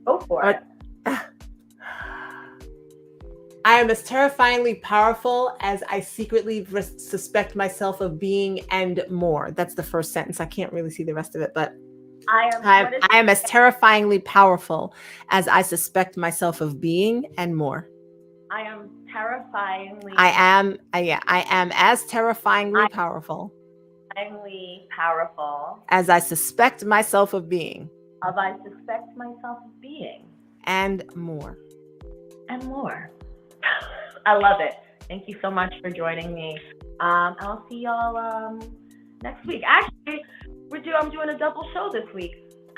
Go for it. I am as terrifyingly powerful as I secretly suspect myself of being, and more. That's the first sentence. I can't really see the rest of it, but I am as terrifyingly powerful as I suspect myself of being, and more. I am terrifyingly. I am as terrifyingly powerful. As I suspect myself of being. And more. And more. I love it. Thank you so much for joining me. I'll see y'all next week. Actually, I'm doing a double show this week.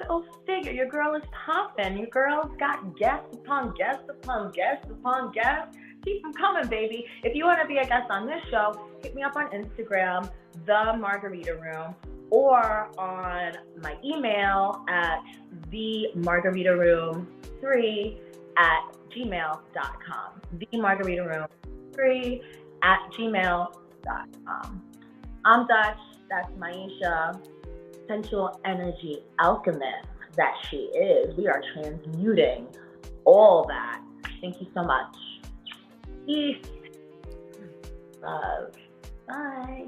Go figure. Your girl is popping. Your girl's got guests upon guests upon guests upon guests. Keep them coming, baby. If you want to be a guest on this show, hit me up on Instagram, The Margarita Room, or on my email at themargaritaroom3@gmail.com. themargaritaroom3@gmail.com. I'm Dutch. That's Maisha, sensual energy alchemist that she is. We are transmuting all that. Thank you so much. Peace. Love. Bye.